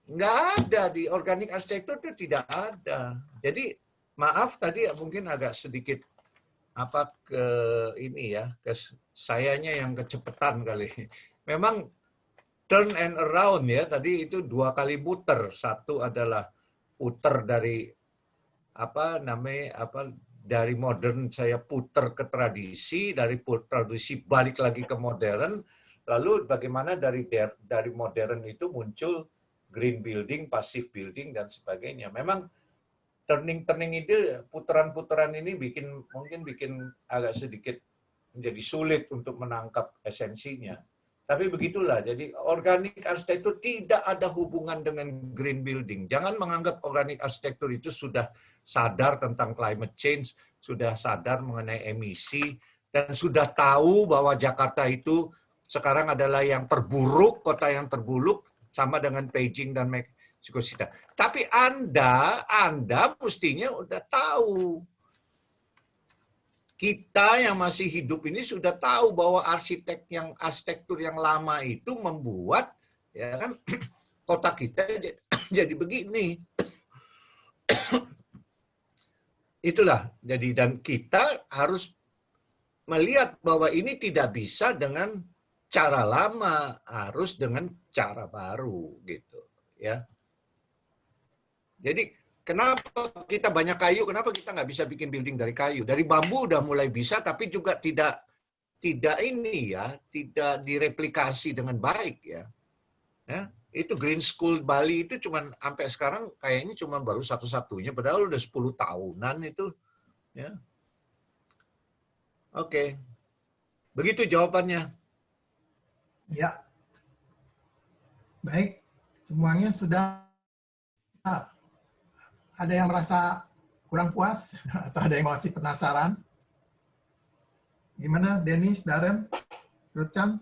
Nggak ada di organic architecture, itu tidak ada. Jadi maaf tadi mungkin agak sedikit sayanya yang kecepatan kali. Memang turn and around, ya, tadi itu 2 kali puter. Satu adalah puter dari dari modern saya puter ke tradisi, dari tradisi balik lagi ke modern. Lalu bagaimana dari modern itu muncul green building, passive building, dan sebagainya. Memang turning itu, putaran-putaran ini mungkin bikin agak sedikit menjadi sulit untuk menangkap esensinya. Tapi begitulah, jadi organic architecture tidak ada hubungan dengan green building. Jangan menganggap organic architecture itu sudah sadar tentang climate change, sudah sadar mengenai emisi, dan sudah tahu bahwa Jakarta itu sekarang adalah yang terburuk, kota yang terburuk, sama dengan Beijing dan Mexico City. Tapi Anda mestinya udah tahu. Kita yang masih hidup ini sudah tahu bahwa arsitektur yang lama itu membuat, ya kan, kota kita jadi begini. Itulah. Jadi, dan kita harus melihat bahwa ini tidak bisa dengan cara lama, harus dengan cara baru, gitu, ya. Jadi kenapa kita banyak kayu? Kenapa kita nggak bisa bikin building dari kayu? Dari bambu udah mulai bisa, tapi juga tidak ini ya, tidak direplikasi dengan baik, ya. Ya, itu Green School Bali itu cuman sampai sekarang kayaknya cuma baru satu-satunya, padahal udah 10 tahunan itu, ya. Oke, begitu jawabannya. Ya, baik. Semuanya sudah. Ada yang merasa kurang puas atau ada yang masih penasaran? Gimana, Dennis, Darren, Ruth-chan?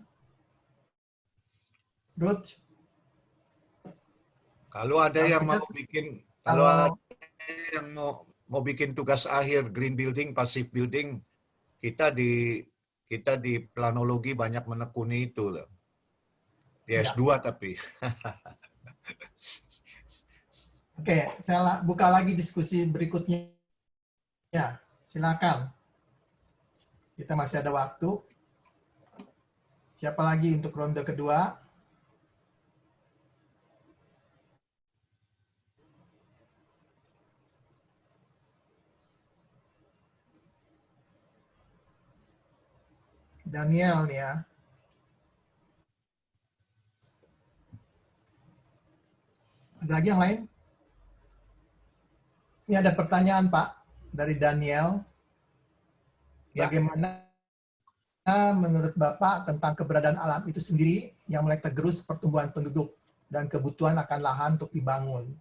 Ruth? Kalau ada yang mau bikin, mau bikin tugas akhir green building, passive building, kita di planologi banyak menekuni itu loh. Di S2 tapi. Oke, saya buka lagi diskusi berikutnya. Ya, silakan. Kita masih ada waktu. Siapa lagi untuk ronde kedua? Daniel nih ya. Ada lagi yang lain? Ini ada pertanyaan, Pak, dari Daniel. Ya. Bagaimana menurut Bapak tentang keberadaan alam itu sendiri yang mulai tergerus pertumbuhan penduduk dan kebutuhan akan lahan untuk dibangun?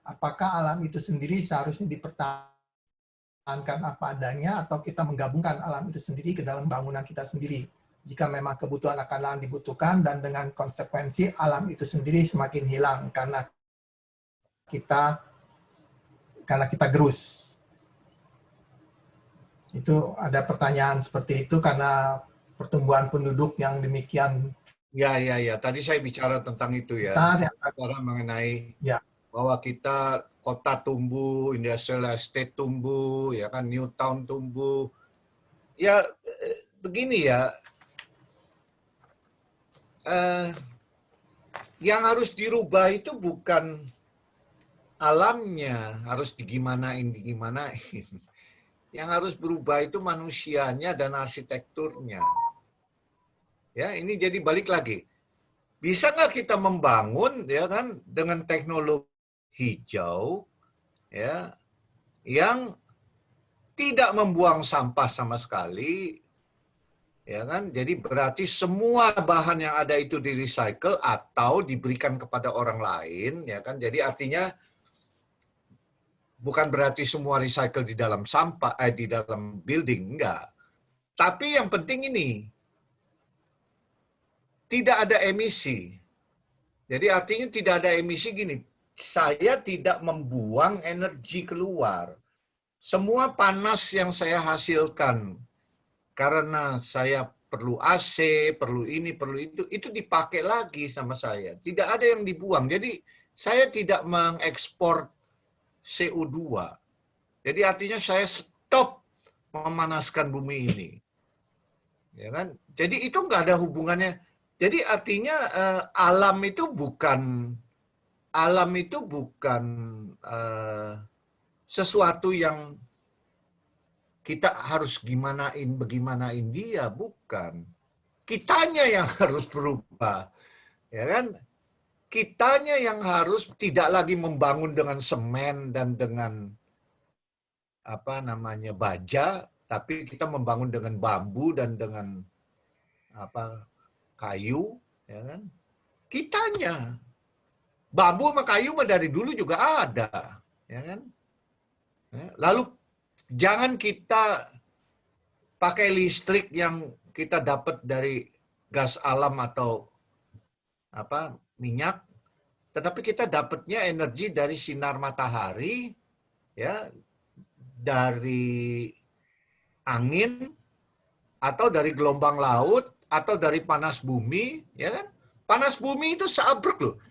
Apakah alam itu sendiri seharusnya dipertahankan apa adanya atau kita menggabungkan alam itu sendiri ke dalam bangunan kita sendiri? Jika memang kebutuhan akan lahan dibutuhkan dan dengan konsekuensi alam itu sendiri semakin hilang karena kita gerus. Itu ada pertanyaan seperti itu karena pertumbuhan penduduk yang demikian Ya. Tadi saya bicara tentang itu ya. besar. Bicara mengenai Ya. bahwa kita kota tumbuh, industrial estate tumbuh, ya kan, new town tumbuh. Ya begini ya, yang harus dirubah itu bukan alamnya, harus digimanain. Yang harus berubah itu manusianya dan arsitekturnya. Ya, ini jadi balik lagi. Bisa nggak kita membangun, ya kan, dengan teknologi hijau, ya, yang tidak membuang sampah sama sekali, ya kan? Jadi berarti semua bahan yang ada itu di recycle atau diberikan kepada orang lain, ya kan? Jadi artinya bukan berarti semua recycle di dalam sampah, di dalam building, enggak. Tapi yang penting ini, tidak ada emisi. Jadi artinya tidak ada emisi gini, saya tidak membuang energi keluar. Semua panas yang saya hasilkan, karena saya perlu AC, perlu ini, perlu itu dipakai lagi sama saya. Tidak ada yang dibuang. Jadi saya tidak mengekspor CO2. Jadi artinya saya stop memanaskan bumi ini. Ya kan? Jadi itu nggak ada hubungannya. Jadi artinya alam itu bukan sesuatu yang kita harus bagaimanain dia, bukan. Kitanya yang harus berubah. Ya kan? Kitanya yang harus tidak lagi membangun dengan semen dan dengan baja, tapi kita membangun dengan bambu dan dengan kayu, ya kan? Kitanya. Bambu sama kayu mah dari dulu juga ada, ya kan? Lalu jangan kita pakai listrik yang kita dapat dari gas alam atau minyak, tetapi kita dapatnya energi dari sinar matahari, ya, dari angin, atau dari gelombang laut, atau dari panas bumi, ya kan? Panas bumi itu seabrek loh.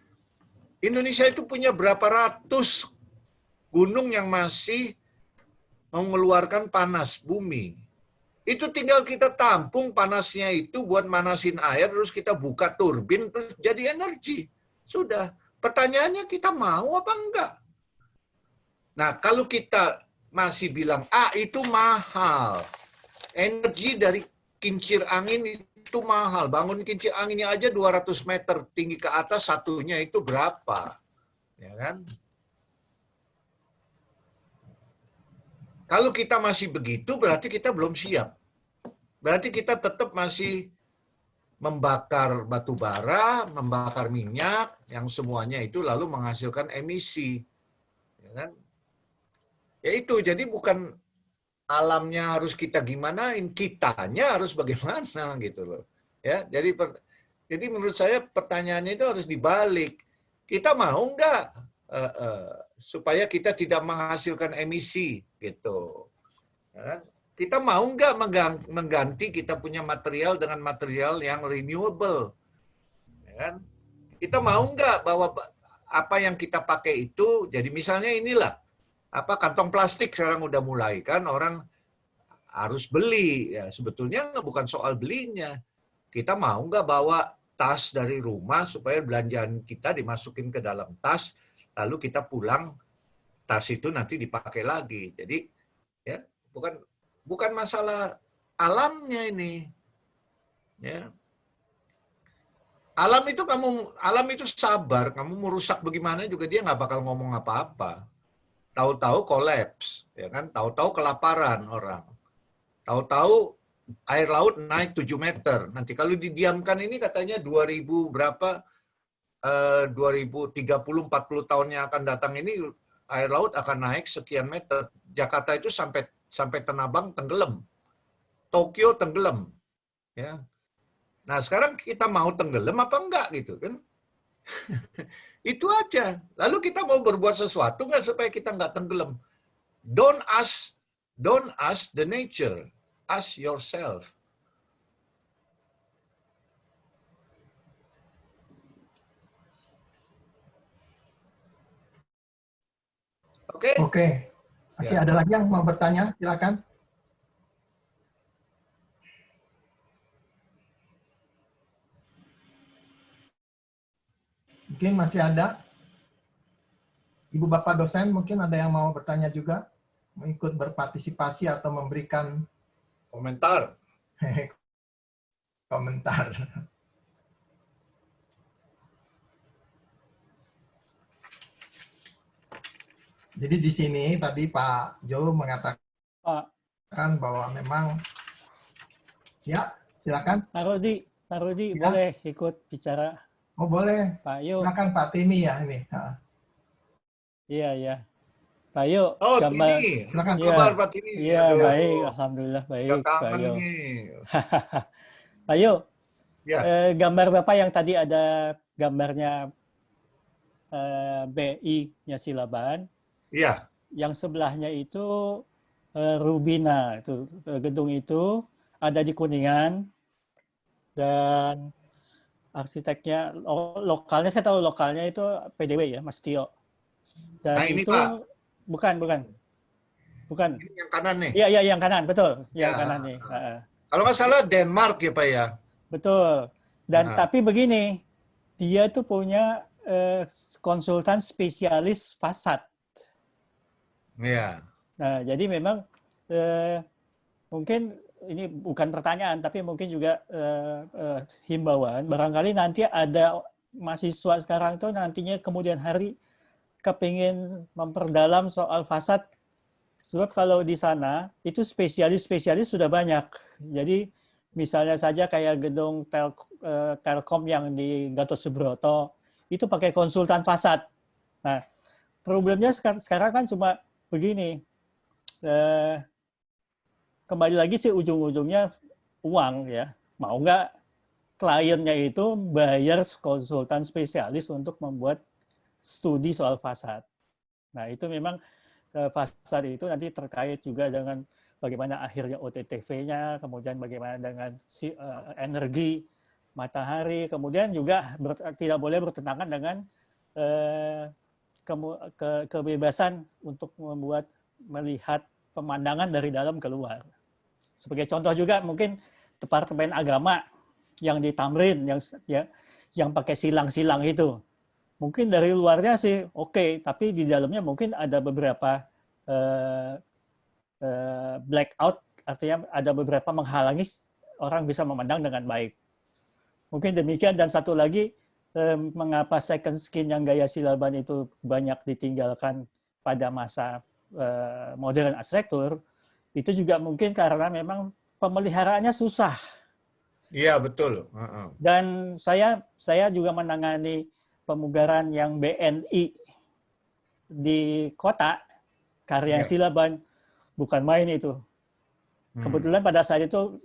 Indonesia itu punya berapa ratus gunung yang masih mengeluarkan panas bumi. Itu tinggal kita tampung panasnya itu buat manasin air, terus kita buka turbin, terus jadi energi. Sudah. Pertanyaannya kita mau apa enggak? Nah, kalau kita masih bilang, itu mahal. Energi dari kincir angin itu mahal. Bangun kincir anginnya aja 200 meter tinggi ke atas, satunya itu berapa? Ya kan? Kalau kita masih begitu, berarti kita belum siap. Berarti kita tetap masih membakar batu bara, membakar minyak, yang semuanya itu lalu menghasilkan emisi. Ya kan? Ya itu, jadi bukan alamnya harus kita gimanain, kitanya harus bagaimana gitu loh. Ya, jadi menurut saya pertanyaannya itu harus dibalik. Kita mau nggak supaya kita tidak menghasilkan emisi gitu. Ya, kita mau nggak mengganti kita punya material dengan material yang renewable. Ya kan? Kita mau nggak bahwa apa yang kita pakai itu, jadi misalnya inilah, kantong plastik sekarang udah mulai kan, orang harus beli. Ya, sebetulnya bukan soal belinya. Kita mau nggak bawa tas dari rumah supaya belanjaan kita dimasukin ke dalam tas, lalu kita pulang, tas itu nanti dipakai lagi. Jadi ya bukan masalah alamnya ini. Ya. Alam itu sabar, kamu mau rusak bagaimana juga dia nggak bakal ngomong apa-apa. Tahu-tahu kolaps, ya kan? Tahu-tahu kelaparan orang. Tahu-tahu air laut naik 7 meter. Nanti kalau didiamkan ini katanya 2000 berapa 2030-40 tahun yang akan datang ini air laut akan naik sekian meter. Jakarta itu sampai Tanah Abang tenggelam. Tokyo tenggelam. Ya. Nah, sekarang kita mau tenggelam apa enggak gitu kan? Itu aja. Lalu kita mau berbuat sesuatu nggak supaya kita nggak tenggelam? Don't ask the nature. Ask yourself. Oke? Oke. Masih Ya. ada lagi yang mau bertanya? Silakan. Mungkin masih ada. Ibu Bapak dosen mungkin ada yang mau bertanya juga, mau ikut berpartisipasi atau memberikan Komentar. komentar. Jadi di sini tadi Pak Jo mengatakan Pak, bahwa memang, ya silakan. Pak Rudi Ya. boleh ikut bicara. Oh boleh. Pak Yu, Silakan Pak Timi ya ini. iya. Pak Yu, Oh, gambar. Tini. Silakan. Iya. Kabar Pak Tini. Iya, Aduh, baik. Alhamdulillah udah baik, Pak kangen Yu. nih. Pak Yu, Ya. gambar Bapak yang tadi ada gambarnya BI-nya Silaban, Iya. yang sebelahnya itu Rubina, itu gedung itu ada di Kuningan, dan arsiteknya lokalnya, saya tahu lokalnya itu PDW ya, Mas Tio. Dan Nah, ini, itu Pak. bukan. Ini yang kanan nih. Iya, yang kanan, betul. Yang Ya. kanan nih. Kalau nggak salah Denmark ya Pak ya. Betul. Dan Nah. tapi begini, dia tuh punya konsultan spesialis fasad. Iya. Nah, jadi memang mungkin ini bukan pertanyaan, tapi mungkin juga himbauan. Barangkali nanti ada mahasiswa sekarang tuh nantinya kemudian hari kepingin memperdalam soal fasad. Sebab kalau di sana itu spesialis-spesialis sudah banyak. Jadi misalnya saja kayak gedung Telkom yang di Gatot Subroto, itu pakai konsultan fasad. Nah, problemnya sekarang kan cuma begini, kembali lagi sih ujung-ujungnya uang ya. Mau nggak kliennya itu bayar konsultan spesialis untuk membuat studi soal fasad. Nah, itu memang fasad itu nanti terkait juga dengan bagaimana akhirnya OTTV-nya, kemudian bagaimana dengan energi matahari, kemudian juga tidak boleh bertentangan dengan kebebasan untuk melihat pemandangan dari dalam keluar. Sebagai contoh juga mungkin Departemen Agama yang di Tamrin yang pakai silang-silang itu. Mungkin dari luarnya sih oke, tapi di dalamnya mungkin ada beberapa blackout, artinya ada beberapa menghalangi orang bisa memandang dengan baik. Mungkin demikian. Dan satu lagi, mengapa second skin yang gaya Silaban itu banyak ditinggalkan pada masa modern arsitektur, itu juga mungkin karena memang pemeliharaannya susah. Iya, betul. Dan saya juga menangani pemugaran yang BNI di kota, karya Silaban, bukan main itu. Kebetulan pada saat itu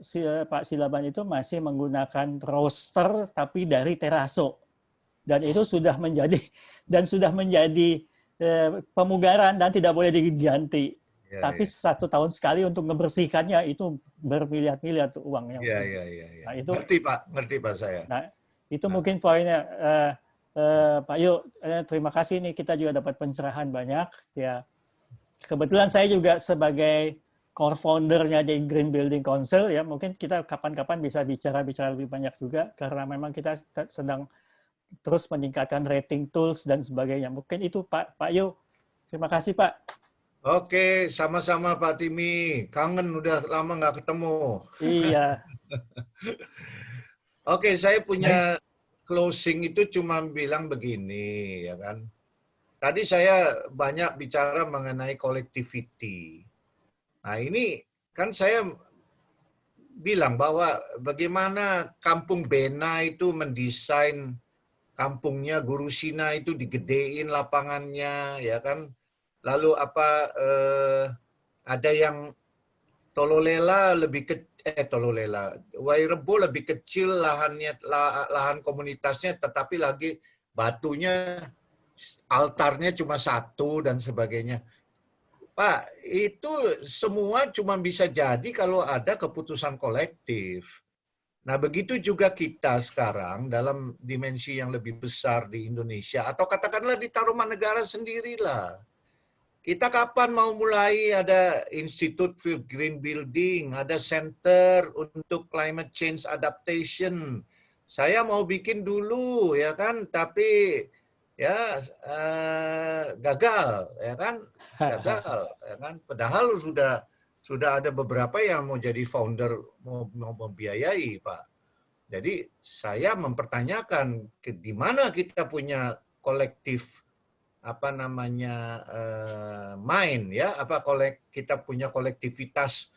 Pak Silaban itu masih menggunakan roster tapi dari teraso. Dan itu sudah menjadi pemugaran dan tidak boleh diganti. Tapi 1 tahun sekali untuk membersihkannya itu bermiliar-miliar tuh uangnya. Iya. Nah, itu, ngerti Pak saya. Nah, itu mungkin poinnya. Pak Yu, terima kasih nih, kita juga dapat pencerahan banyak. Ya, kebetulan saya juga sebagai core foundernya di Green Building Council, ya mungkin kita kapan-kapan bisa bicara lebih banyak juga, karena memang kita sedang terus meningkatkan rating tools dan sebagainya. Mungkin itu Pak Yu. Terima kasih Pak. Oke, sama-sama Pak Timi. Kangen udah lama nggak ketemu. Iya. Oke, saya punya closing itu cuma bilang begini, ya kan. Tadi saya banyak bicara mengenai connectivity. Nah, ini kan saya bilang bahwa bagaimana Kampung Bena itu mendesain kampungnya, Guru Sina itu digedein lapangannya, ya kan? Lalu ada yang Tololela Tololela, Wairebo lebih kecil lahannya, lahan komunitasnya, tetapi lagi batunya, altarnya cuma satu dan sebagainya. Pak, itu semua cuma bisa jadi kalau ada keputusan kolektif. Nah, begitu juga kita sekarang dalam dimensi yang lebih besar di Indonesia, atau katakanlah di Tarumanegara sendirilah. Kita kapan mau mulai ada Institute for Green Building, ada Center untuk Climate Change Adaptation. Saya mau bikin dulu, ya kan, tapi ya gagal, ya kan, gagal, ya kan. Padahal sudah ada beberapa yang mau jadi founder, mau membiayai, Pak. Jadi saya mempertanyakan di mana kita punya kolektif mind, ya, kita punya kolektivitas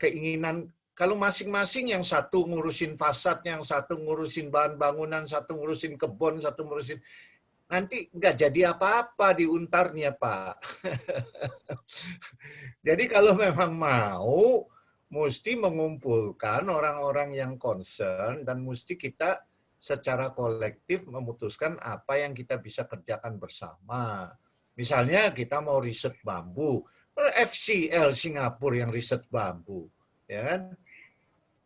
keinginan. Kalau masing-masing, yang satu ngurusin fasad, yang satu ngurusin bahan bangunan, satu ngurusin kebun, satu ngurusin, nanti nggak jadi apa-apa di Untarnya, Pak. Jadi kalau memang mau, mesti mengumpulkan orang-orang yang concern, dan mesti kita secara kolektif memutuskan apa yang kita bisa kerjakan bersama. Misalnya kita mau riset bambu, FCL Singapura yang riset bambu, ya kan?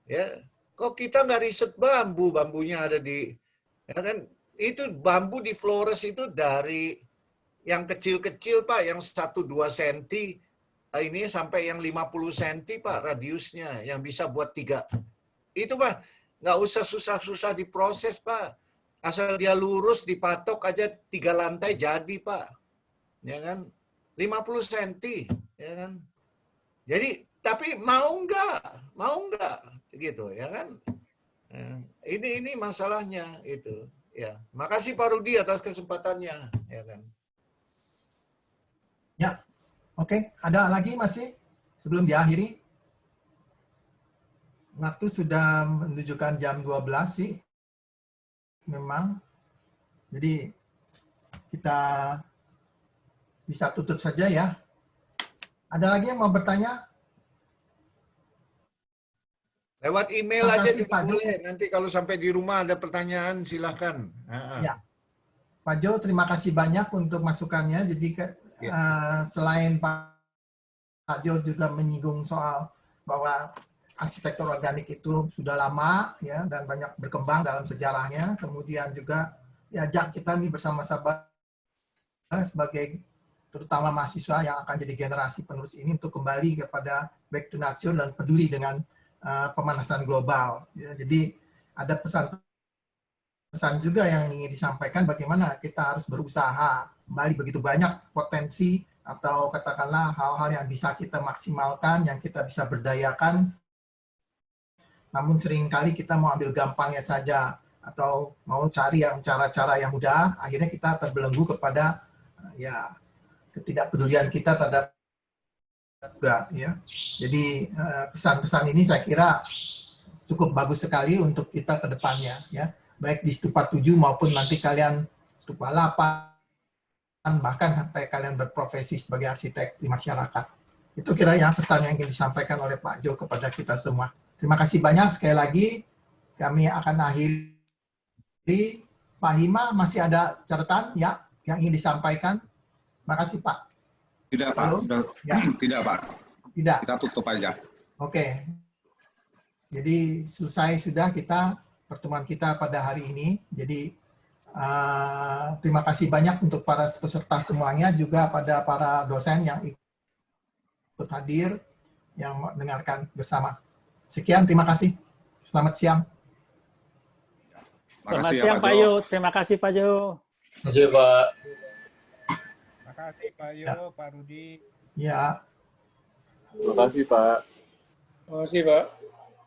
Ya, kok kita nggak riset bambu? Bambunya ada di, ya kan? Itu bambu di Flores itu dari yang kecil-kecil, Pak, yang 1-2 senti, ini sampai yang 50 senti, Pak, radiusnya, yang bisa buat 3. Itu, Pak. Nggak usah susah-susah diproses, Pak. Asal dia lurus, dipatok aja 3 lantai jadi, Pak. Ya kan? 50 senti. Ya kan? Jadi, tapi mau nggak? Mau nggak? Gitu, ya kan? Ini masalahnya, itu. Ya. Makasih Pak Rudi atas kesempatannya. Ya kan? Ya, oke. Ada lagi masih sebelum diakhiri? Waktu sudah menunjukkan jam 12 sih, memang. Jadi kita bisa tutup saja ya. Ada lagi yang mau bertanya? Lewat email Terima aja kasih, juga Pak Jo. boleh. Nanti kalau sampai di rumah ada pertanyaan, silahkan. Ya. Pak Jo, terima kasih banyak untuk masukannya. Jadi selain Pak Jo juga menyinggung soal bahwa arsitektur organik itu sudah lama, ya, dan banyak berkembang dalam sejarahnya. Kemudian juga diajak kita nih bersama-sama sebagai terutama mahasiswa yang akan jadi generasi penerus ini untuk kembali kepada back to nature dan peduli dengan pemanasan global. Ya, jadi ada pesan juga yang ingin disampaikan, bagaimana kita harus berusaha kembali, begitu banyak potensi atau katakanlah hal-hal yang bisa kita maksimalkan, yang kita bisa berdayakan. Namun seringkali kita mau ambil gampangnya saja atau mau cari yang cara-cara yang mudah, akhirnya kita terbelenggu kepada ya ketidakpedulian kita terhadap juga, ya. Jadi pesan-pesan ini saya kira cukup bagus sekali untuk kita ke depannya, ya. Baik di Stupa 7 maupun nanti kalian Stupa 8, bahkan sampai kalian berprofesi sebagai arsitek di masyarakat. Itu kira ya pesan yang ingin disampaikan oleh Pak Jo kepada kita semua. Terima kasih banyak sekali lagi. Kami akan akhiri. Pak Hima, masih ada catatan ya yang ingin disampaikan? Terima kasih, Pak. Tidak, Pak. Ya. Tidak, Pak. Tidak. Kita tutup aja. Oke. Jadi selesai sudah pertemuan kita pada hari ini. Jadi terima kasih banyak untuk para peserta semuanya, juga pada para dosen yang ikut hadir, yang mendengarkan bersama. Sekian, terima kasih. Selamat siang. Selamat siang, Pak Yo. Terima kasih, Pak Jo. Terima kasih, Pak. Terima kasih, Pak Yo, Pak Rudi. Ya. Terima kasih, Pak. Terima kasih, Pak.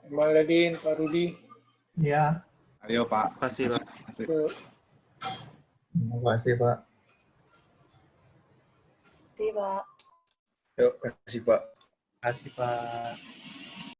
Pak Ladin, Pak Rudi. Ya. Ayo, Pak. Terima kasih, Pak. Terima kasih, Pak. Terima kasih, Pak. Terima kasih, Pak. Terima kasih, Pak.